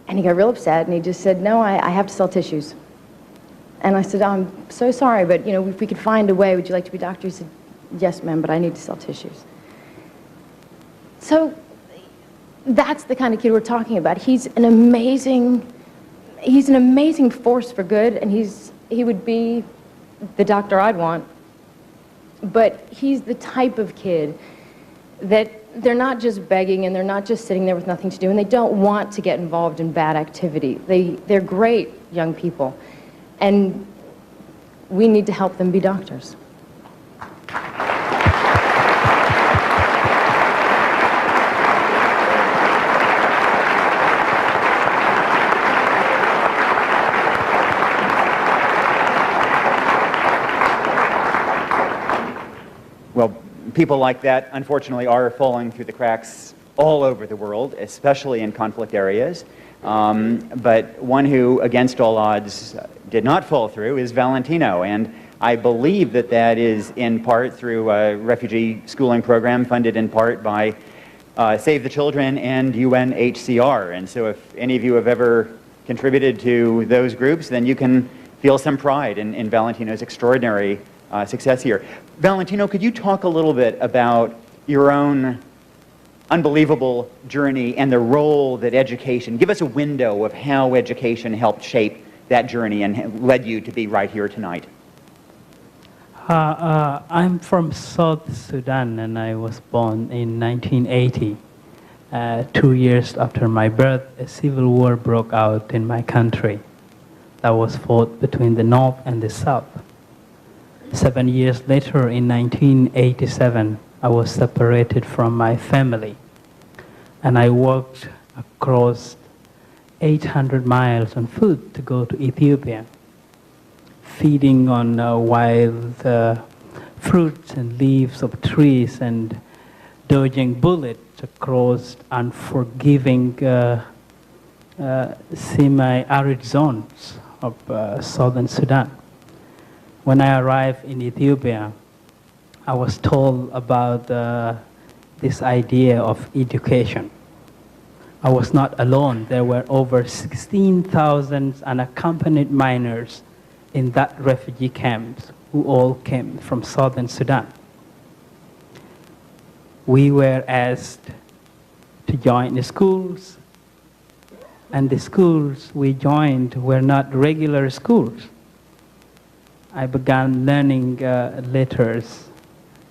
And he got real upset, and he just said, "No, I have to sell tissues." And I said, "I'm so sorry, but you know, if we could find a way, would you like to be a doctor?" He said, "Yes, ma'am, but I need to sell tissues." So that's the kind of kid we're talking about. He's an amazing force for good, and he would be the doctor I'd want. But he's the type of kid that they're not just begging and they're not just sitting there with nothing to do, and they don't want to get involved in bad activity. They're great young people, and we need to help them be doctors. Well, people like that, unfortunately, are falling through the cracks all over the world, especially in conflict areas. But one who, against all odds, did not fall through is Valentino. And I believe that that is in part through a refugee schooling program funded in part by Save the Children and UNHCR. And so if any of you have ever contributed to those groups, then you can feel some pride in Valentino's extraordinary success here. Valentino, could you talk a little bit about your own unbelievable journey and the role that education, give us a window of how education helped shape that journey and led you to be right here tonight. I'm from South Sudan, and I was born in 1980. 2 years after my birth, a civil war broke out in my country that was fought between the North and the South. 7 years later, in 1987, I was separated from my family, and I walked across 800 miles on foot to go to Ethiopia, feeding on wild fruits and leaves of trees and dodging bullets across unforgiving semi-arid zones of southern Sudan. When I arrived in Ethiopia, I was told about this idea of education. I was not alone. There were over 16,000 unaccompanied minors in that refugee camps who all came from southern Sudan. We were asked to join the schools, and the schools we joined were not regular schools. I began learning letters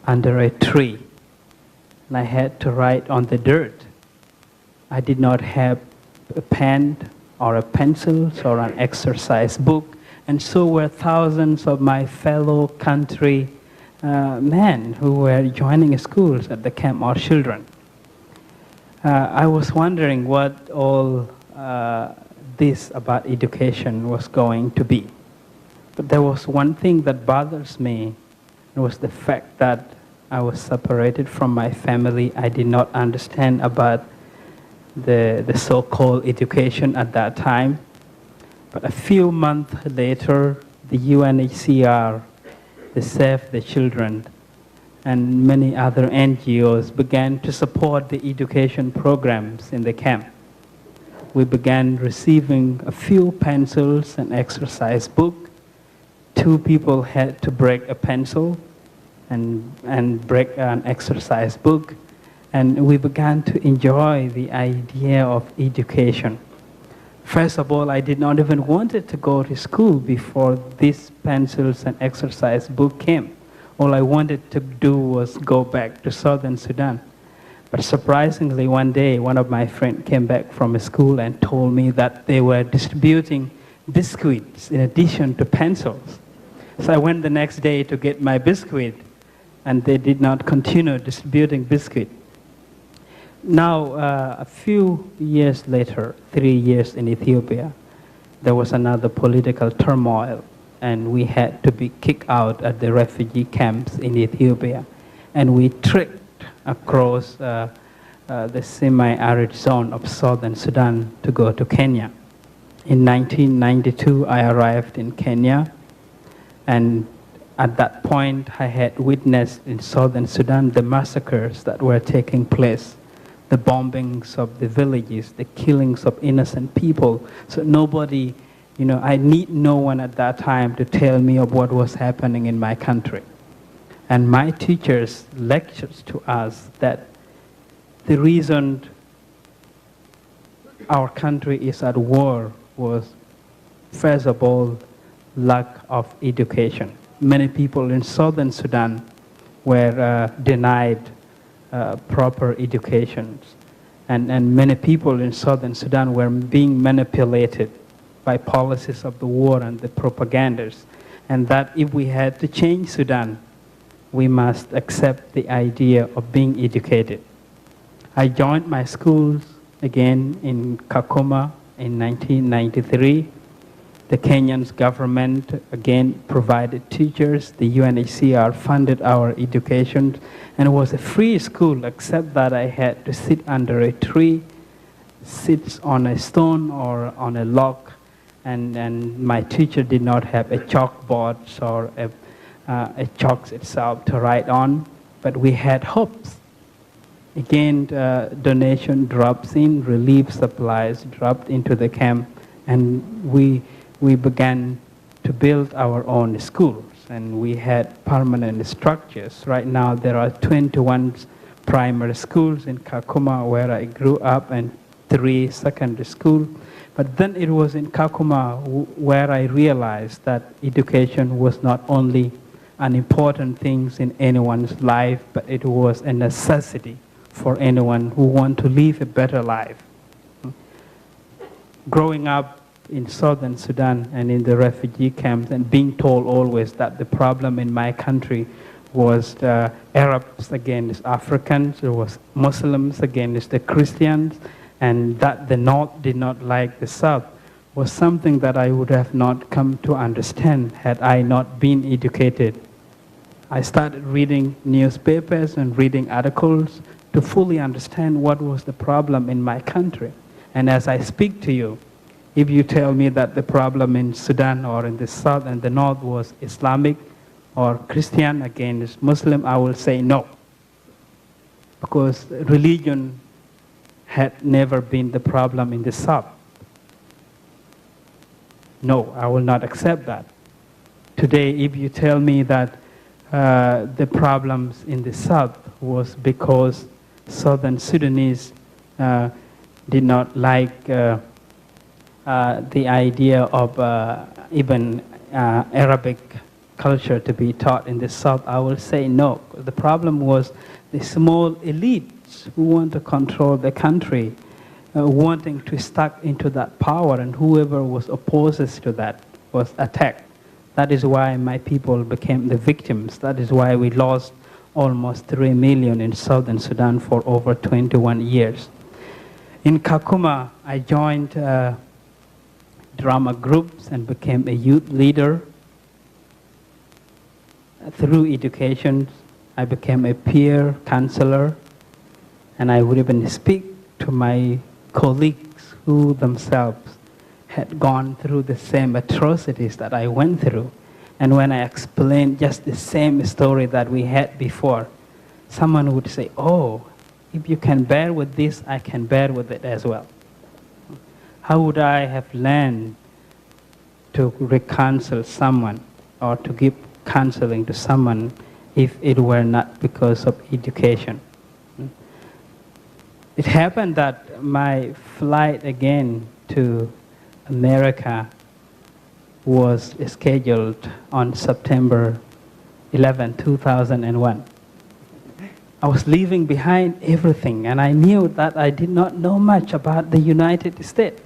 under a tree, and I had to write on the dirt. I did not have a pen or a pencil or an exercise book, and so were thousands of my fellow country men who were joining schools at the camp, or children. I was wondering what all this about education was going to be. But there was one thing that bothers me. It was the fact that I was separated from my family. I did not understand about the so-called education at that time. But a few months later, the UNHCR, the Save the Children, and many other NGOs began to support the education programs in the camp. We began receiving a few pencils and exercise books. 2 people had to break a pencil and break an exercise book, and we began to enjoy the idea of education. First of all, I did not even want to go to school before these pencils and exercise book came. All I wanted to do was go back to southern Sudan. But surprisingly, one day, one of my friends came back from school and told me that they were distributing biscuits in addition to pencils. So I went the next day to get my biscuit, and they did not continue distributing biscuit. Now, a few years later, 3 years in Ethiopia, there was another political turmoil, and we had to be kicked out at the refugee camps in Ethiopia. And we trekked across the semi-arid zone of southern Sudan to go to Kenya. In 1992, I arrived in Kenya, and at that point, I had witnessed in southern Sudan the massacres that were taking place, the bombings of the villages, the killings of innocent people. So nobody, I need no one at that time to tell me of what was happening in my country. And my teachers lectured to us that the reason our country is at war was, first of all, lack of education. Many people in southern Sudan were denied proper education. And many people in southern Sudan were being manipulated by policies of the war and the propagandas. And that if we had to change Sudan, we must accept the idea of being educated. I joined my schools again in Kakuma in 1993. The Kenyan government again provided teachers. The UNHCR funded our education, and it was a free school except that I had to sit under a tree, sit on a stone or on a log, and my teacher did not have a chalkboard or a chalk itself to write on, but we had hopes. Again, donation drops in, relief supplies dropped into the camp, and we began to build our own schools, and we had permanent structures. Right now, there are 21 primary schools in Kakuma where I grew up, and 3 secondary schools. But then it was in Kakuma where I realized that education was not only an important thing in anyone's life, but it was a necessity for anyone who wants to live a better life. Growing up in southern Sudan and in the refugee camps and being told always that the problem in my country was the Arabs against Africans, it was Muslims against the Christians, and that the North did not like the South was something that I would have not come to understand had I not been educated. I started reading newspapers and reading articles to fully understand what was the problem in my country. And as I speak to you, if you tell me that the problem in Sudan or in the South and the North was Islamic or Christian against Muslim, I will say no. Because religion had never been the problem in the South. No, I will not accept that. Today, if you tell me that the problems in the South was because Southern Sudanese did not like the idea of even Arabic culture to be taught in the South, I will say no. The problem was the small elites who want to control the country, wanting to stuck into that power, and whoever was opposed to that was attacked. That is why my people became the victims. That is why we lost almost 3 million in southern Sudan for over 21 years. In Kakuma, I joined drama groups and became a youth leader. Through education, I became a peer counselor, and I would even speak to my colleagues who themselves had gone through the same atrocities that I went through. And when I explained just the same story that we had before, someone would say, oh, if you can bear with this, I can bear with it as well. How would I have learned to reconcile someone or to give counseling to someone if it were not because of education? It happened that my flight again to America was scheduled on September 11, 2001. I was leaving behind everything, and I knew that I did not know much about the United States.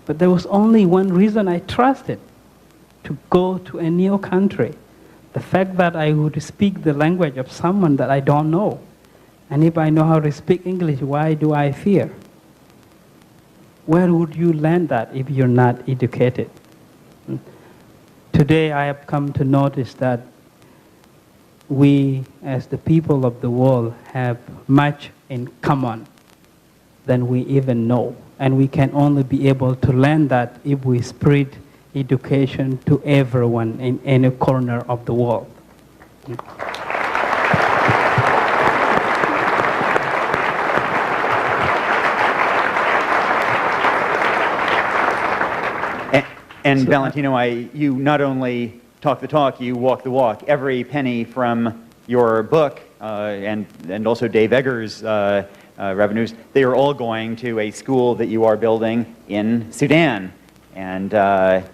But there was only one reason I trusted to go to a new country. The fact that I would speak the language of someone that I don't know. And if I know how to speak English, why do I fear? Where would you learn that if you're not educated? Today I have come to notice that we, as the people of the world, have much in common than we even know. And we can only be able to learn that if we spread education to everyone in any corner of the world. And Valentino, you not only talk the talk, you walk the walk. Every penny from your book and also Dave Eggers' revenues, they are all going to a school that you are building in Sudan. And I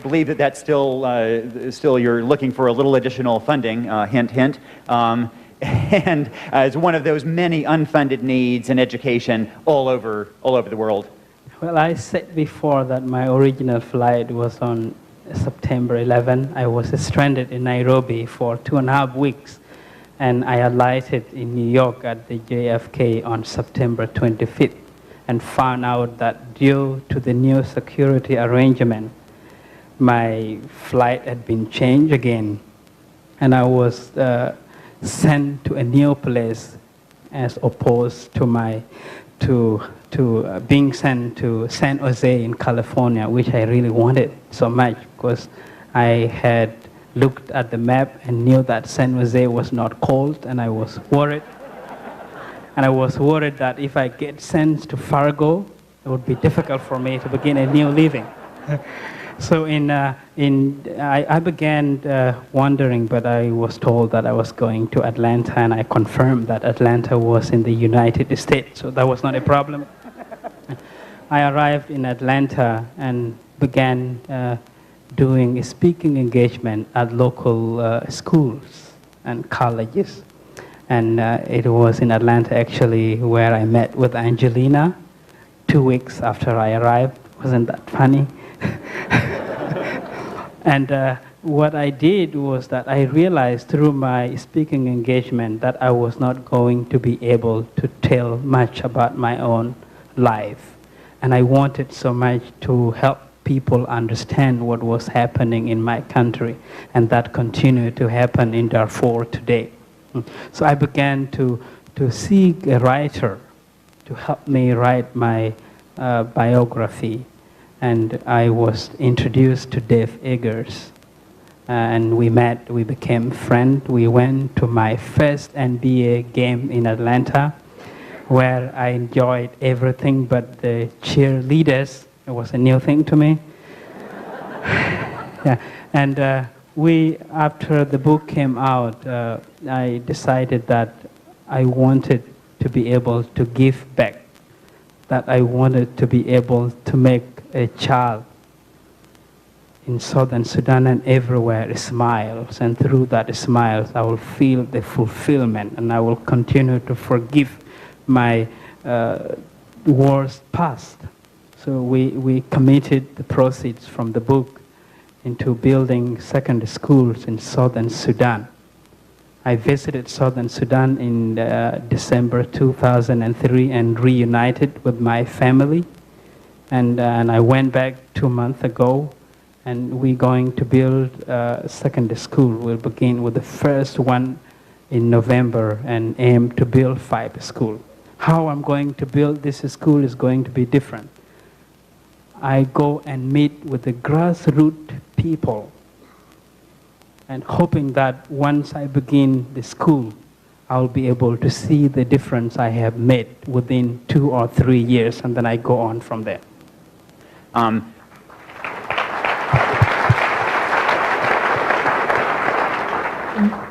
believe that that's still you're looking for a little additional funding, hint, hint. And it's one of those many unfunded needs in education all over the world. Well, I said before that my original flight was on September 11. I was stranded in Nairobi for 2.5 weeks, and I alighted in New York at the JFK on September 25th, and found out that due to the new security arrangement, my flight had been changed again, and I was sent to a new place as opposed to being sent to San Jose in California, which I really wanted so much because I had looked at the map and knew that San Jose was not cold, and I was worried. And I was worried that if I get sent to Fargo, it would be difficult for me to begin a new living. So I began wondering, but I was told that I was going to Atlanta, and I confirmed that Atlanta was in the United States, so that was not a problem. I arrived in Atlanta and began doing a speaking engagement at local schools and colleges. And it was in Atlanta, actually, where I met with Angelina 2 weeks after I arrived. Wasn't that funny? And what I did was that I realized through my speaking engagement that I was not going to be able to tell much about my own life. And I wanted so much to help people understand what was happening in my country, and that continued to happen in Darfur today. So I began to seek a writer to help me write my biography. And I was introduced to Dave Eggers, and we met, we became friends. We went to my first NBA game in Atlanta, where I enjoyed everything but the cheerleaders. It was a new thing to me. Yeah. And after the book came out, I decided that I wanted to be able to give back, that I wanted to be able to make a child in southern Sudan and everywhere smiles, and through that smiles I will feel the fulfillment, and I will continue to forgive my worst past. So we committed the proceeds from the book into building secondary schools in southern Sudan. I visited southern Sudan in December 2003 and reunited with my family. And I went back 2 months ago, and we're going to build a secondary school. We'll begin with the first one in November and aim to build 5 schools. How I'm going to build this school is going to be different. I go and meet with the grassroots people, and hoping that once I begin the school, I'll be able to see the difference I have made within 2 or 3 years, and then I go on from there.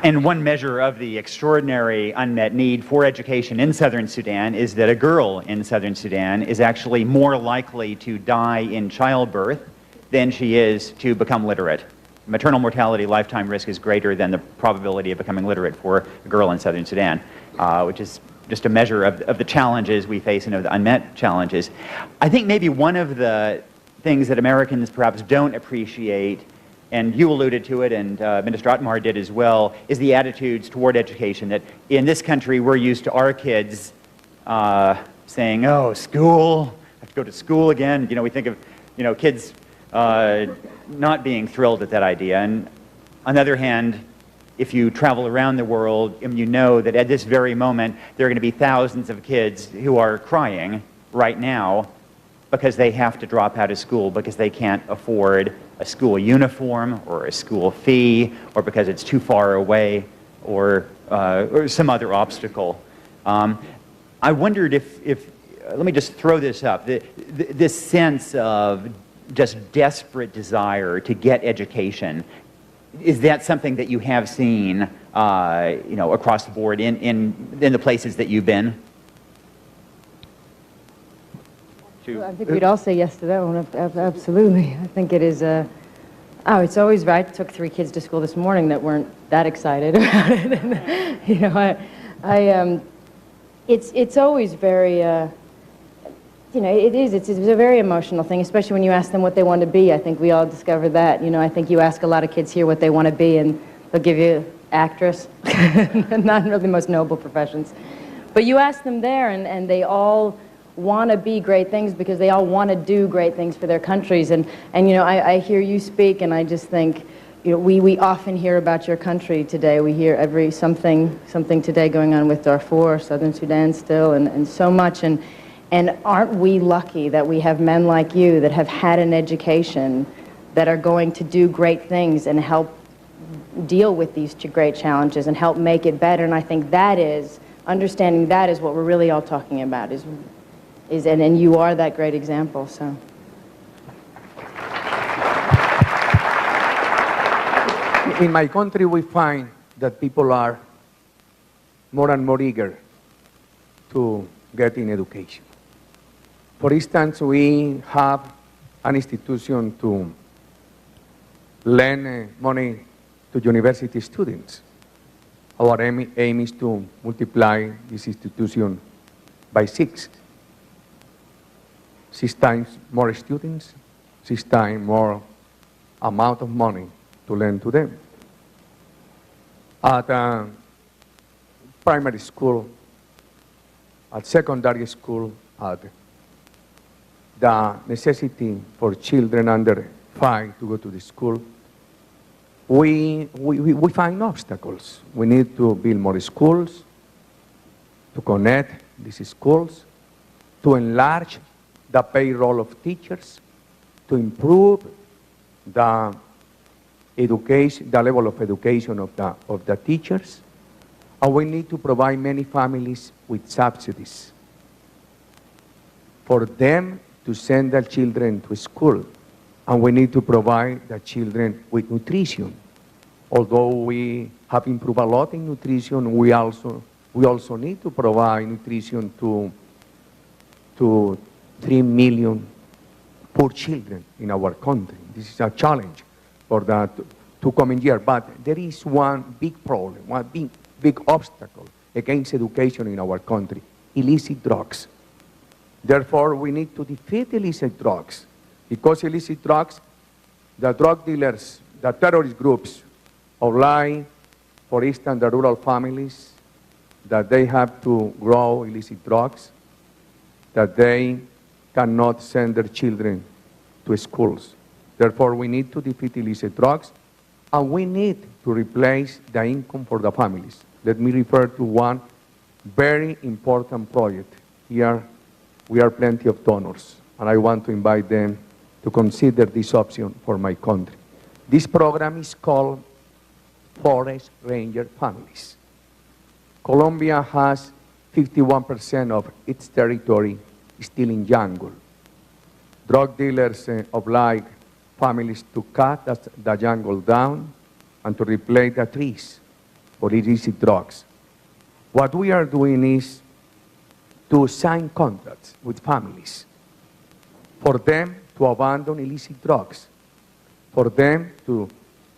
And one measure of the extraordinary unmet need for education in southern Sudan is that a girl in southern Sudan is actually more likely to die in childbirth than she is to become literate. Maternal mortality lifetime risk is greater than the probability of becoming literate for a girl in southern Sudan, which is just a measure of the challenges we face and of the unmet challenges. I think maybe one of the things that Americans perhaps don't appreciate, and you alluded to it, and Minister Otmar did as well, is the attitudes toward education. That in this country, we're used to our kids saying, oh, school, I have to go to school again. You know, we think of, you know, kids not being thrilled at that idea. And on the other hand, if you travel around the world, you know that at this very moment, there are going to be thousands of kids who are crying right now because they have to drop out of school because they can't afford a school uniform or a school fee, or because it's too far away, or some other obstacle. I wondered if let me just throw this up, this sense of just desperate desire to get education, is that something that you have seen, you know, across the board in the places that you've been? I think we'd all say yes to that one, absolutely. I think it is, oh, it's always right. I took 3 kids to school this morning that weren't that excited about it. And, you know, it's always very, you know, it's a very emotional thing, especially when you ask them what they want to be. I think we all discovered that. You know, I think you ask a lot of kids here what they want to be, and they'll give you actress, not really the most noble professions. But you ask them there, and they all want to be great things because they all want to do great things for their countries. And you know, I hear you speak, and I just think, you know, we often hear about your country today. We hear something today going on with Darfur, Southern Sudan still, and so much. And aren't we lucky that we have men like you that have had an education that are going to do great things and help deal with these great challenges and help make it better? And I think that is, understanding that is what we're really all talking about, and you are that great example, so. In my country, we find that people are more and more eager to get in education. For instance, we have an institution to lend money to university students. Our aim is to multiply this institution by 6. 6 times more students, 6 times more amount of money to lend to them. At primary school, at secondary school, at the necessity for children under 5 to go to the school, we find obstacles. We need to build more schools, to connect these schools, to enlarge the payroll of teachers, to improve the education, the level of education of the teachers, and we need to provide many families with subsidies for them to send their children to school, and we need to provide the children with nutrition. Although we have improved a lot in nutrition, we also need to provide nutrition to 3 million poor children in our country. This is a challenge for the two coming years. But there is one big problem, one big obstacle against education in our country: illicit drugs. Therefore, we need to defeat illicit drugs, because illicit drugs, the drug dealers, the terrorist groups, oblige, for instance, the rural families, that they have to grow illicit drugs, that they cannot send their children to schools. Therefore, we need to defeat illicit drugs, and we need to replace the income for the families. Let me refer to one very important project. Here, we are plenty of donors, and I want to invite them to consider this option for my country. This program is called Forest Ranger Families. Colombia has 51% of its territory still in jungle. Drug dealers oblige families to cut the jungle down and to replace the trees for illicit drugs. What we are doing is to sign contracts with families for them to abandon illicit drugs, for them to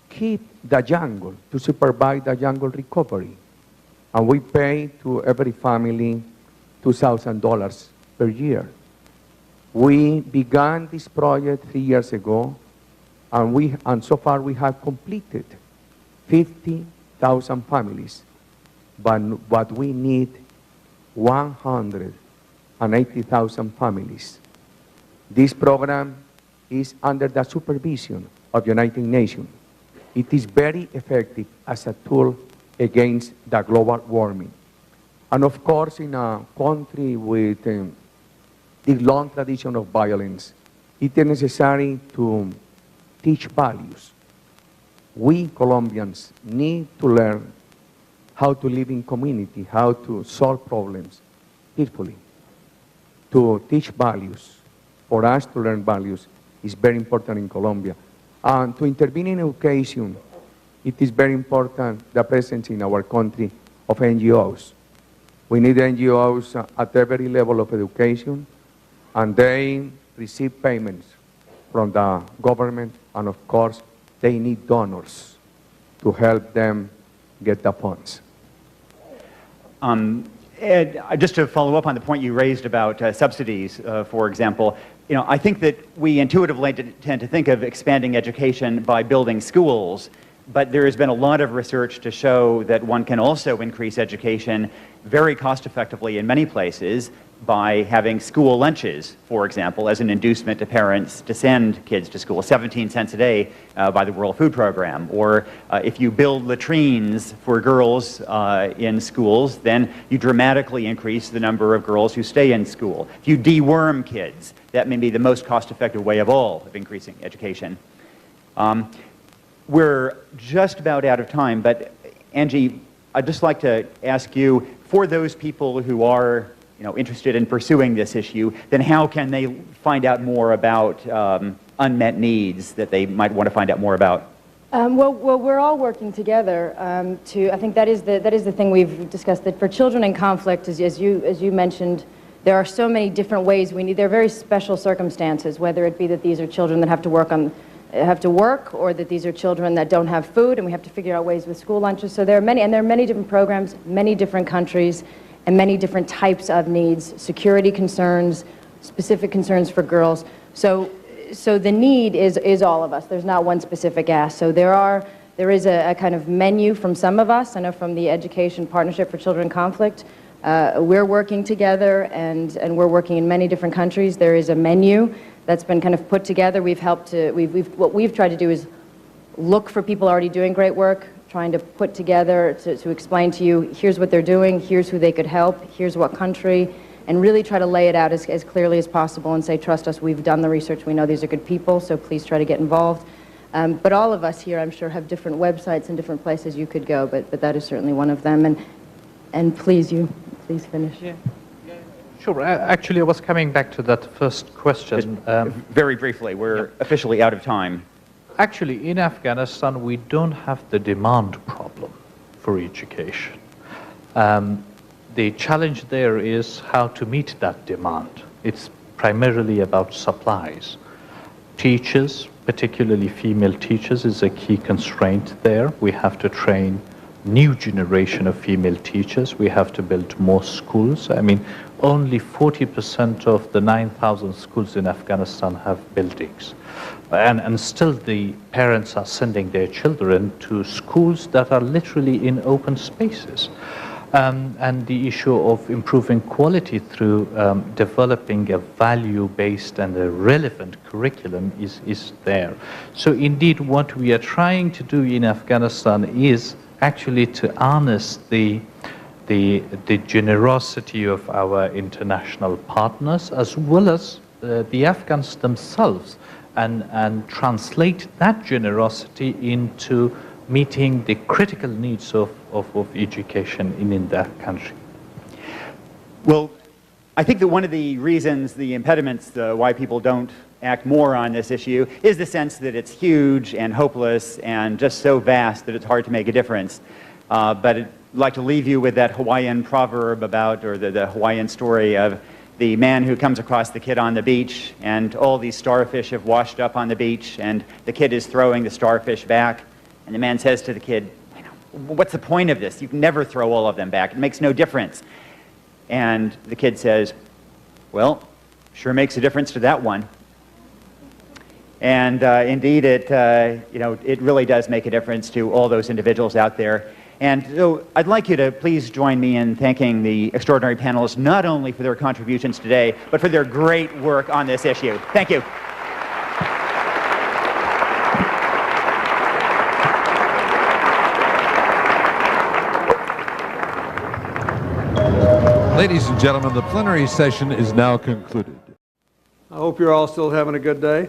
keep the jungle, to supervise the jungle recovery. And we pay to every family $2,000 per year. We began this project 3 years ago, and so far we have completed 50,000 families, but we need 180,000 families. This program is under the supervision of United Nations. It is very effective as a tool against the global warming. And of course, in a country with the long tradition of violence, it is necessary to teach values. We Colombians need to learn how to live in community, how to solve problems peacefully, to teach values. For us to learn values is very important in Colombia. And to intervene in education it is very important the presence in our country of NGOs. We need NGOs at every level of education, and they receive payments from the government, and of course, they need donors to help them get the funds. Ed, just to follow up on the point you raised about subsidies, for example, I think that we intuitively tend to think of expanding education by building schools, but there has been a lot of research to show that one can also increase education very cost effectively in many places by having school lunches, for example, as an inducement to parents to send kids to school, 17 cents a day by the World Food Program. Or if you build latrines for girls in schools, then you dramatically increase the number of girls who stay in school. If you deworm kids, that may be the most cost-effective way of all of increasing education. We're just about out of time, but Angie, I'd just like to ask you, for those people who are interested in pursuing this issue, then how can they find out more about unmet needs that they might want to find out more about? Well, we're all working together I think that is the thing we've discussed, that for children in conflict, as you mentioned, there are so many different ways there are very special circumstances, whether it be that these are children that have to work, or that these are children that don't have food, and we have to figure out ways with school lunches. So there are many different programs, many different countries, and many different types of needs, security concerns, specific concerns for girls. So the need is all of us. There's not one specific ask. So there is a kind of menu from some of us. I know from the Education Partnership for Children in Conflict, we're working together, and we're working in many different countries. There is a menu that's been kind of put together. What we've tried to do is look for people already doing great work, trying to put together to explain to you, here's what they're doing, here's who they could help, here's what country, and really try to lay it out as clearly as possible and say, trust us, we've done the research, we know these are good people, so please try to get involved. But all of us here, I'm sure, have different websites and different places you could go, but that is certainly one of them. And please finish. Yeah. Sure. Actually, I was coming back to that first question. Very briefly, we're officially out of time. Actually, in Afghanistan, we don't have the demand problem for education. The challenge there is how to meet that demand. It's primarily about supplies. Teachers, particularly female teachers, is a key constraint there. We have to train new generation of female teachers. We have to build more schools. I mean, only 40% of the 9,000 schools in Afghanistan have buildings. And still the parents are sending their children to schools that are literally in open spaces. And the issue of improving quality through developing a value-based and a relevant curriculum is there. So indeed, what we are trying to do in Afghanistan is actually to harness the generosity of our international partners, as well as the Afghans themselves, and translate that generosity into meeting the critical needs of education in that country. Well, I think that one of the reasons, the impediments, why people don't act more on this issue is the sense that it's huge and hopeless and just so vast that it's hard to make a difference. But I'd like to leave you with that Hawaiian proverb about, or the Hawaiian story of the man who comes across the kid on the beach, and all these starfish have washed up on the beach, and the kid is throwing the starfish back, and the man says to the kid, what's the point of this? You can never throw all of them back. It makes no difference. And the kid says, well, sure makes a difference to that one. And indeed, it really does make a difference to all those individuals out there. And so I'd like you to please join me in thanking the extraordinary panelists, not only for their contributions today, but for their great work on this issue. Thank you. Ladies and gentlemen, the plenary session is now concluded. I hope you're all still having a good day.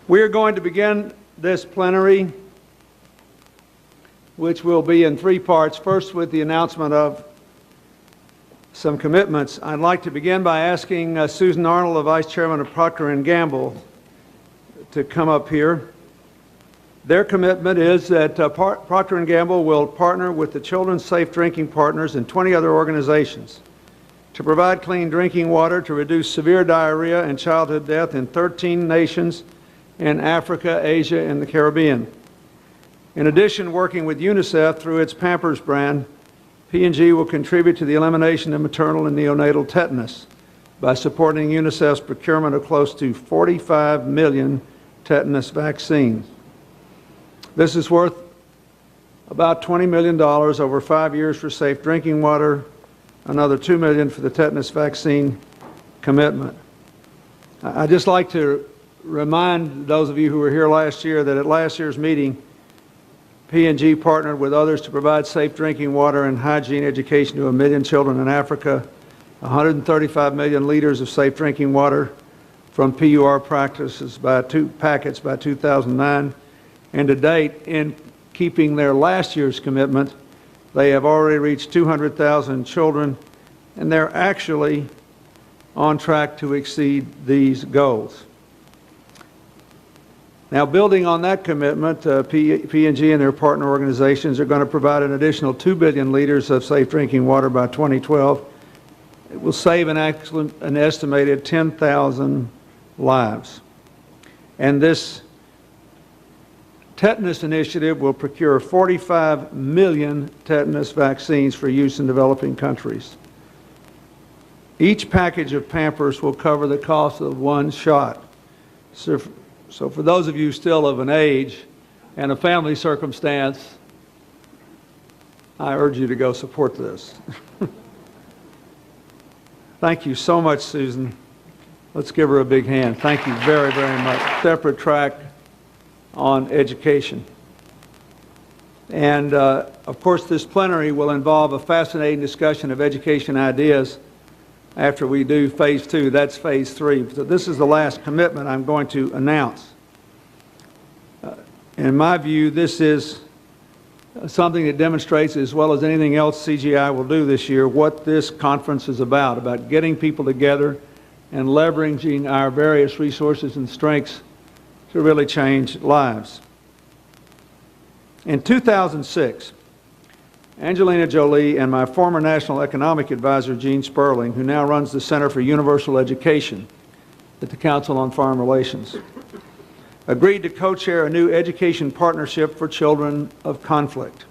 We are going to begin this plenary, which will be in three parts. First, with the announcement of some commitments. I'd like to begin by asking Susan Arnold, the Vice Chairman of Procter & Gamble, to come up here. Their commitment is that Procter & Gamble will partner with the Children's Safe Drinking Partners and 20 other organizations to provide clean drinking water to reduce severe diarrhea and childhood death in 13 nations in Africa, Asia, and the Caribbean. In addition, working with UNICEF through its Pampers brand, P&G will contribute to the elimination of maternal and neonatal tetanus by supporting UNICEF's procurement of close to 45 million tetanus vaccines. This is worth about $20 million over 5 years for safe drinking water, another $2 million for the tetanus vaccine commitment. I'd just like to remind those of you who were here last year that at last year's meeting, P&G partnered with others to provide safe drinking water and hygiene education to 1 million children in Africa, 135 million liters of safe drinking water from PUR practices packets by 2009. And to date, in keeping their last year's commitment, they have already reached 200,000 children, and they're actually on track to exceed these goals. Now, building on that commitment, P&G and their partner organizations are going to provide an additional 2 billion liters of safe drinking water by 2012. It will save an estimated 10,000 lives. And this tetanus initiative will procure 45 million tetanus vaccines for use in developing countries. Each package of Pampers will cover the cost of one shot. So for those of you still of an age and a family circumstance, I urge you to go support this. Thank you so much, Susan. Let's give her a big hand. Thank you very, very much. Separate track on education. And of course, this plenary will involve a fascinating discussion of education ideas after we do phase 2. That's phase 3. So this is the last commitment I'm going to announce. In my view, this is something that demonstrates, as well as anything else CGI will do this year, what this conference is about getting people together and leveraging our various resources and strengths to really change lives. In 2006, Angelina Jolie and my former National Economic Advisor, Gene Sperling, who now runs the Center for Universal Education at the Council on Foreign Relations, agreed to co-chair a new education partnership for children of conflict.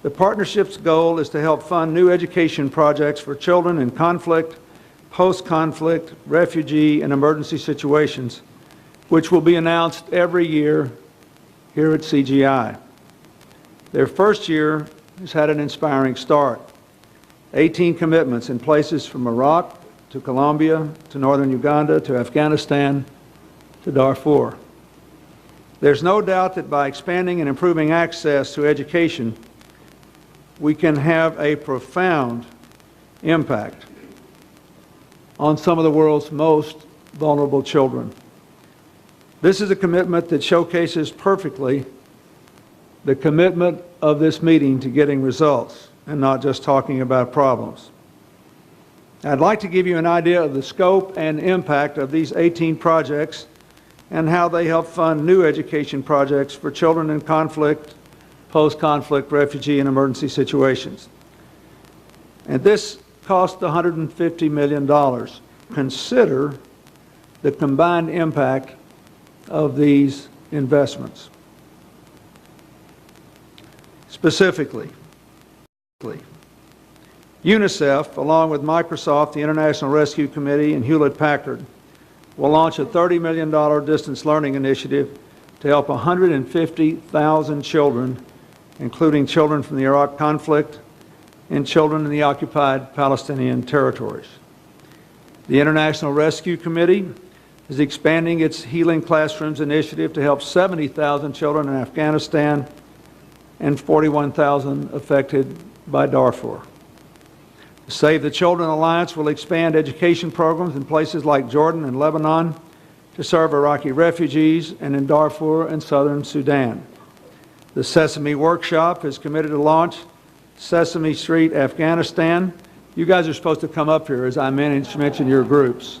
The partnership's goal is to help fund new education projects for children in conflict, post-conflict, refugee, and emergency situations, which will be announced every year here at CGI. Their first year has had an inspiring start. 18 commitments in places from Iraq to Colombia to northern Uganda to Afghanistan to Darfur. There's no doubt that by expanding and improving access to education, we can have a profound impact on some of the world's most vulnerable children. This is a commitment that showcases perfectly the commitment of this meeting to getting results and not just talking about problems. I'd like to give you an idea of the scope and impact of these 18 projects and how they help fund new education projects for children in conflict, post-conflict, refugee, and emergency situations. And this cost $150 million. Consider the combined impact of these investments. Specifically, UNICEF, along with Microsoft, the International Rescue Committee, and Hewlett-Packard, will launch a $30 million distance learning initiative to help 150,000 children, including children from the Iraq conflict and children in the occupied Palestinian territories. The International Rescue Committee is expanding its Healing Classrooms initiative to help 70,000 children in Afghanistan and 41,000 affected by Darfur. The Save the Children Alliance will expand education programs in places like Jordan and Lebanon to serve Iraqi refugees and in Darfur and southern Sudan. The Sesame Workshop is committed to launch Sesame Street Afghanistan You guys are supposed to come up here as I mention your groups.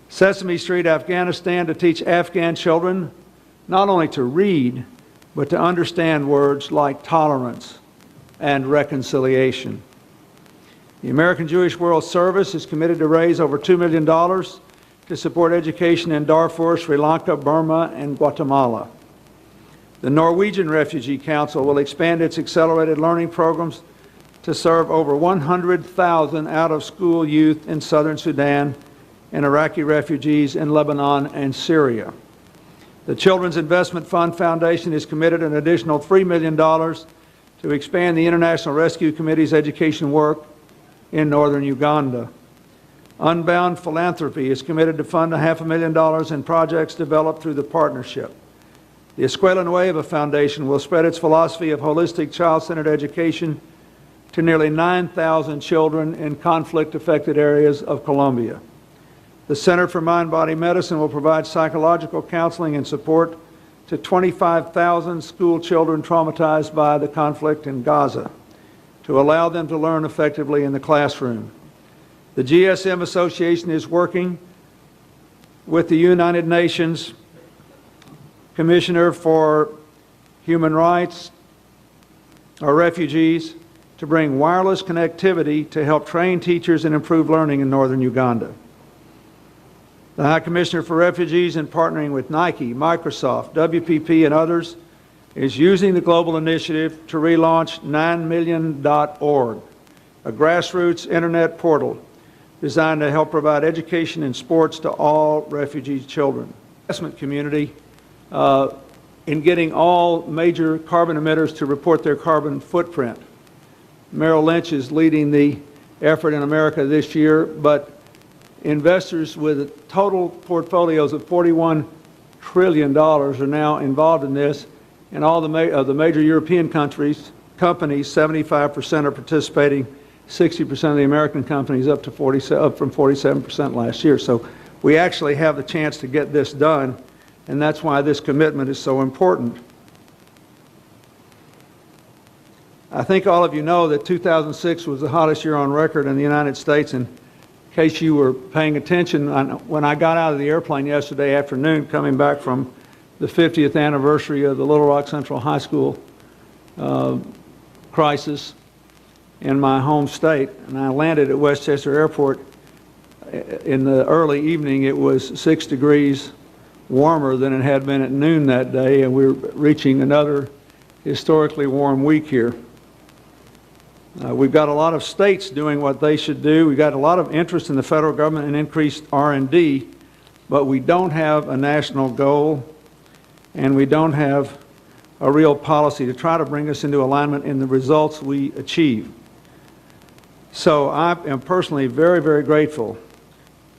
Sesame Street, Afghanistan, to teach Afghan children not only to read, but to understand words like tolerance and reconciliation. The American Jewish World Service is committed to raise over $2 million to support education in Darfur, Sri Lanka, Burma, and Guatemala. The Norwegian Refugee Council will expand its accelerated learning programs to serve over 100,000 out-of-school youth in southern Sudan and Iraqi refugees in Lebanon and Syria. The Children's Investment Fund Foundation is committed an additional $3 million to expand the International Rescue Committee's education work in northern Uganda. Unbound Philanthropy is committed to fund $500,000 in projects developed through the partnership. The Escuela Nueva Foundation will spread its philosophy of holistic child-centered education to nearly 9,000 children in conflict-affected areas of Colombia. The Center for Mind-Body Medicine will provide psychological counseling and support to 25,000 school children traumatized by the conflict in Gaza to allow them to learn effectively in the classroom. The GSM Association is working with the United Nations Commissioner for Human Rights or Refugees to bring wireless connectivity to help train teachers and improve learning in northern Uganda. The High Commissioner for Refugees, in partnering with Nike, Microsoft, WPP, and others, is using the global initiative to relaunch 9million.org, a grassroots internet portal designed to help provide education and sports to all refugee children. Investment community in getting all major carbon emitters to report their carbon footprint. Merrill Lynch is leading the effort in America this year, but investors with total portfolios of $41 trillion are now involved in this, and all of the major European companies, 75% are participating, 60% of the American companies up from 47% last year. So we actually have the chance to get this done, and that's why this commitment is so important. I think all of you know that 2006 was the hottest year on record in the United States. And in case you were paying attention, when I got out of the airplane yesterday afternoon coming back from the 50th anniversary of the Little Rock Central High School crisis in my home state, and I landed at Westchester Airport in the early evening, it was 6 degrees warmer than it had been at noon that day, and we're reaching another historically warm week here. We've got a lot of states doing what they should do. We've got a lot of interest in the federal government and increased R&D, but we don't have a national goal, and we don't have a real policy to try to bring us into alignment in the results we achieve. So I am personally very, very grateful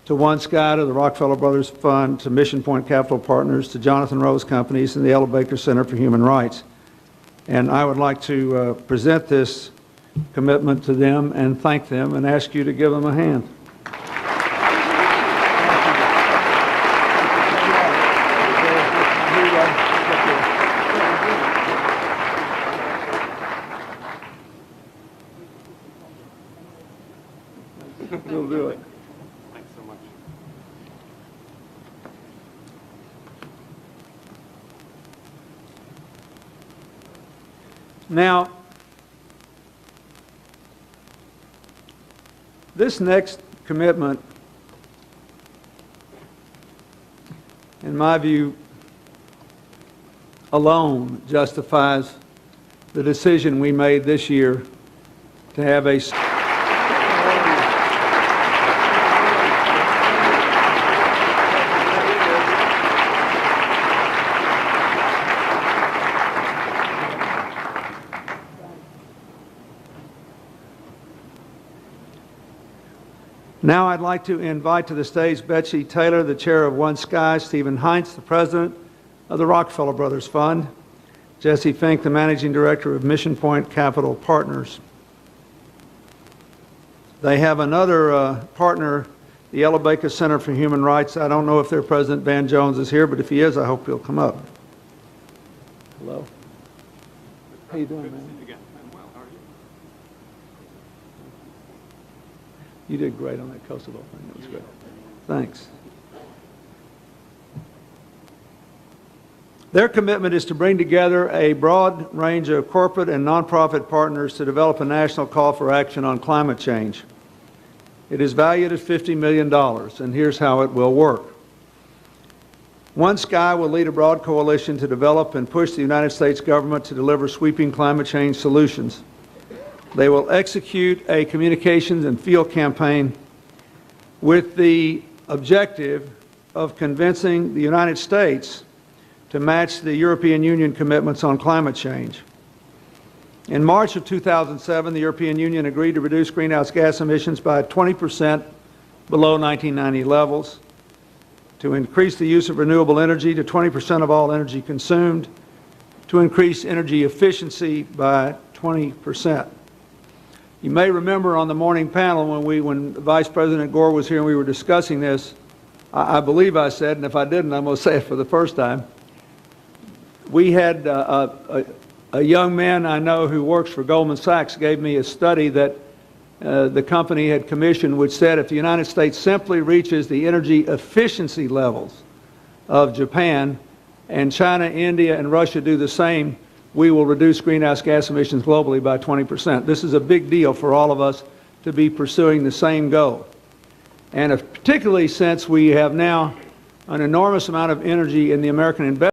to One Sky, to the Rockefeller Brothers Fund, to Mission Point Capital Partners, to Jonathan Rose Companies, and the Ella Baker Center for Human Rights. And I would like to present this commitment to them and thank them and ask you to give them a hand. We'll do it. Thanks so much. Now, this next commitment, in my view, alone justifies the decision we made this year to have a Now I'd like to invite to the stage Betsy Taylor, the chair of One Sky, Stephen Heinz, the president of the Rockefeller Brothers Fund, Jesse Fink, the managing director of Mission Point Capital Partners. They have another partner, the Ella Baker Center for Human Rights. I don't know if their president, Van Jones, is here, but if he is, I hope he'll come up. Hello. How you doing, man? Again, I'm well. How are you? You did great on that Kosovo thing. That was great. Thanks. Their commitment is to bring together a broad range of corporate and nonprofit partners to develop a national call for action on climate change. It is valued at $50 million, and here's how it will work. One Sky will lead a broad coalition to develop and push the United States government to deliver sweeping climate change solutions. They will execute a communications and field campaign with the objective of convincing the United States to match the European Union commitments on climate change. In March of 2007, the European Union agreed to reduce greenhouse gas emissions by 20% below 1990 levels, to increase the use of renewable energy to 20% of all energy consumed, to increase energy efficiency by 20%. You may remember on the morning panel when Vice President Gore was here and we were discussing this, I believe I said, and if I didn't, I'm going to say it for the first time, we had a young man I know who works for Goldman Sachs gave me a study that the company had commissioned, which said if the United States simply reaches the energy efficiency levels of Japan and China, India, and Russia do the same, we will reduce greenhouse gas emissions globally by 20%. This is a big deal for all of us to be pursuing the same goal. And particularly since we have now an enormous amount of energy in the American investment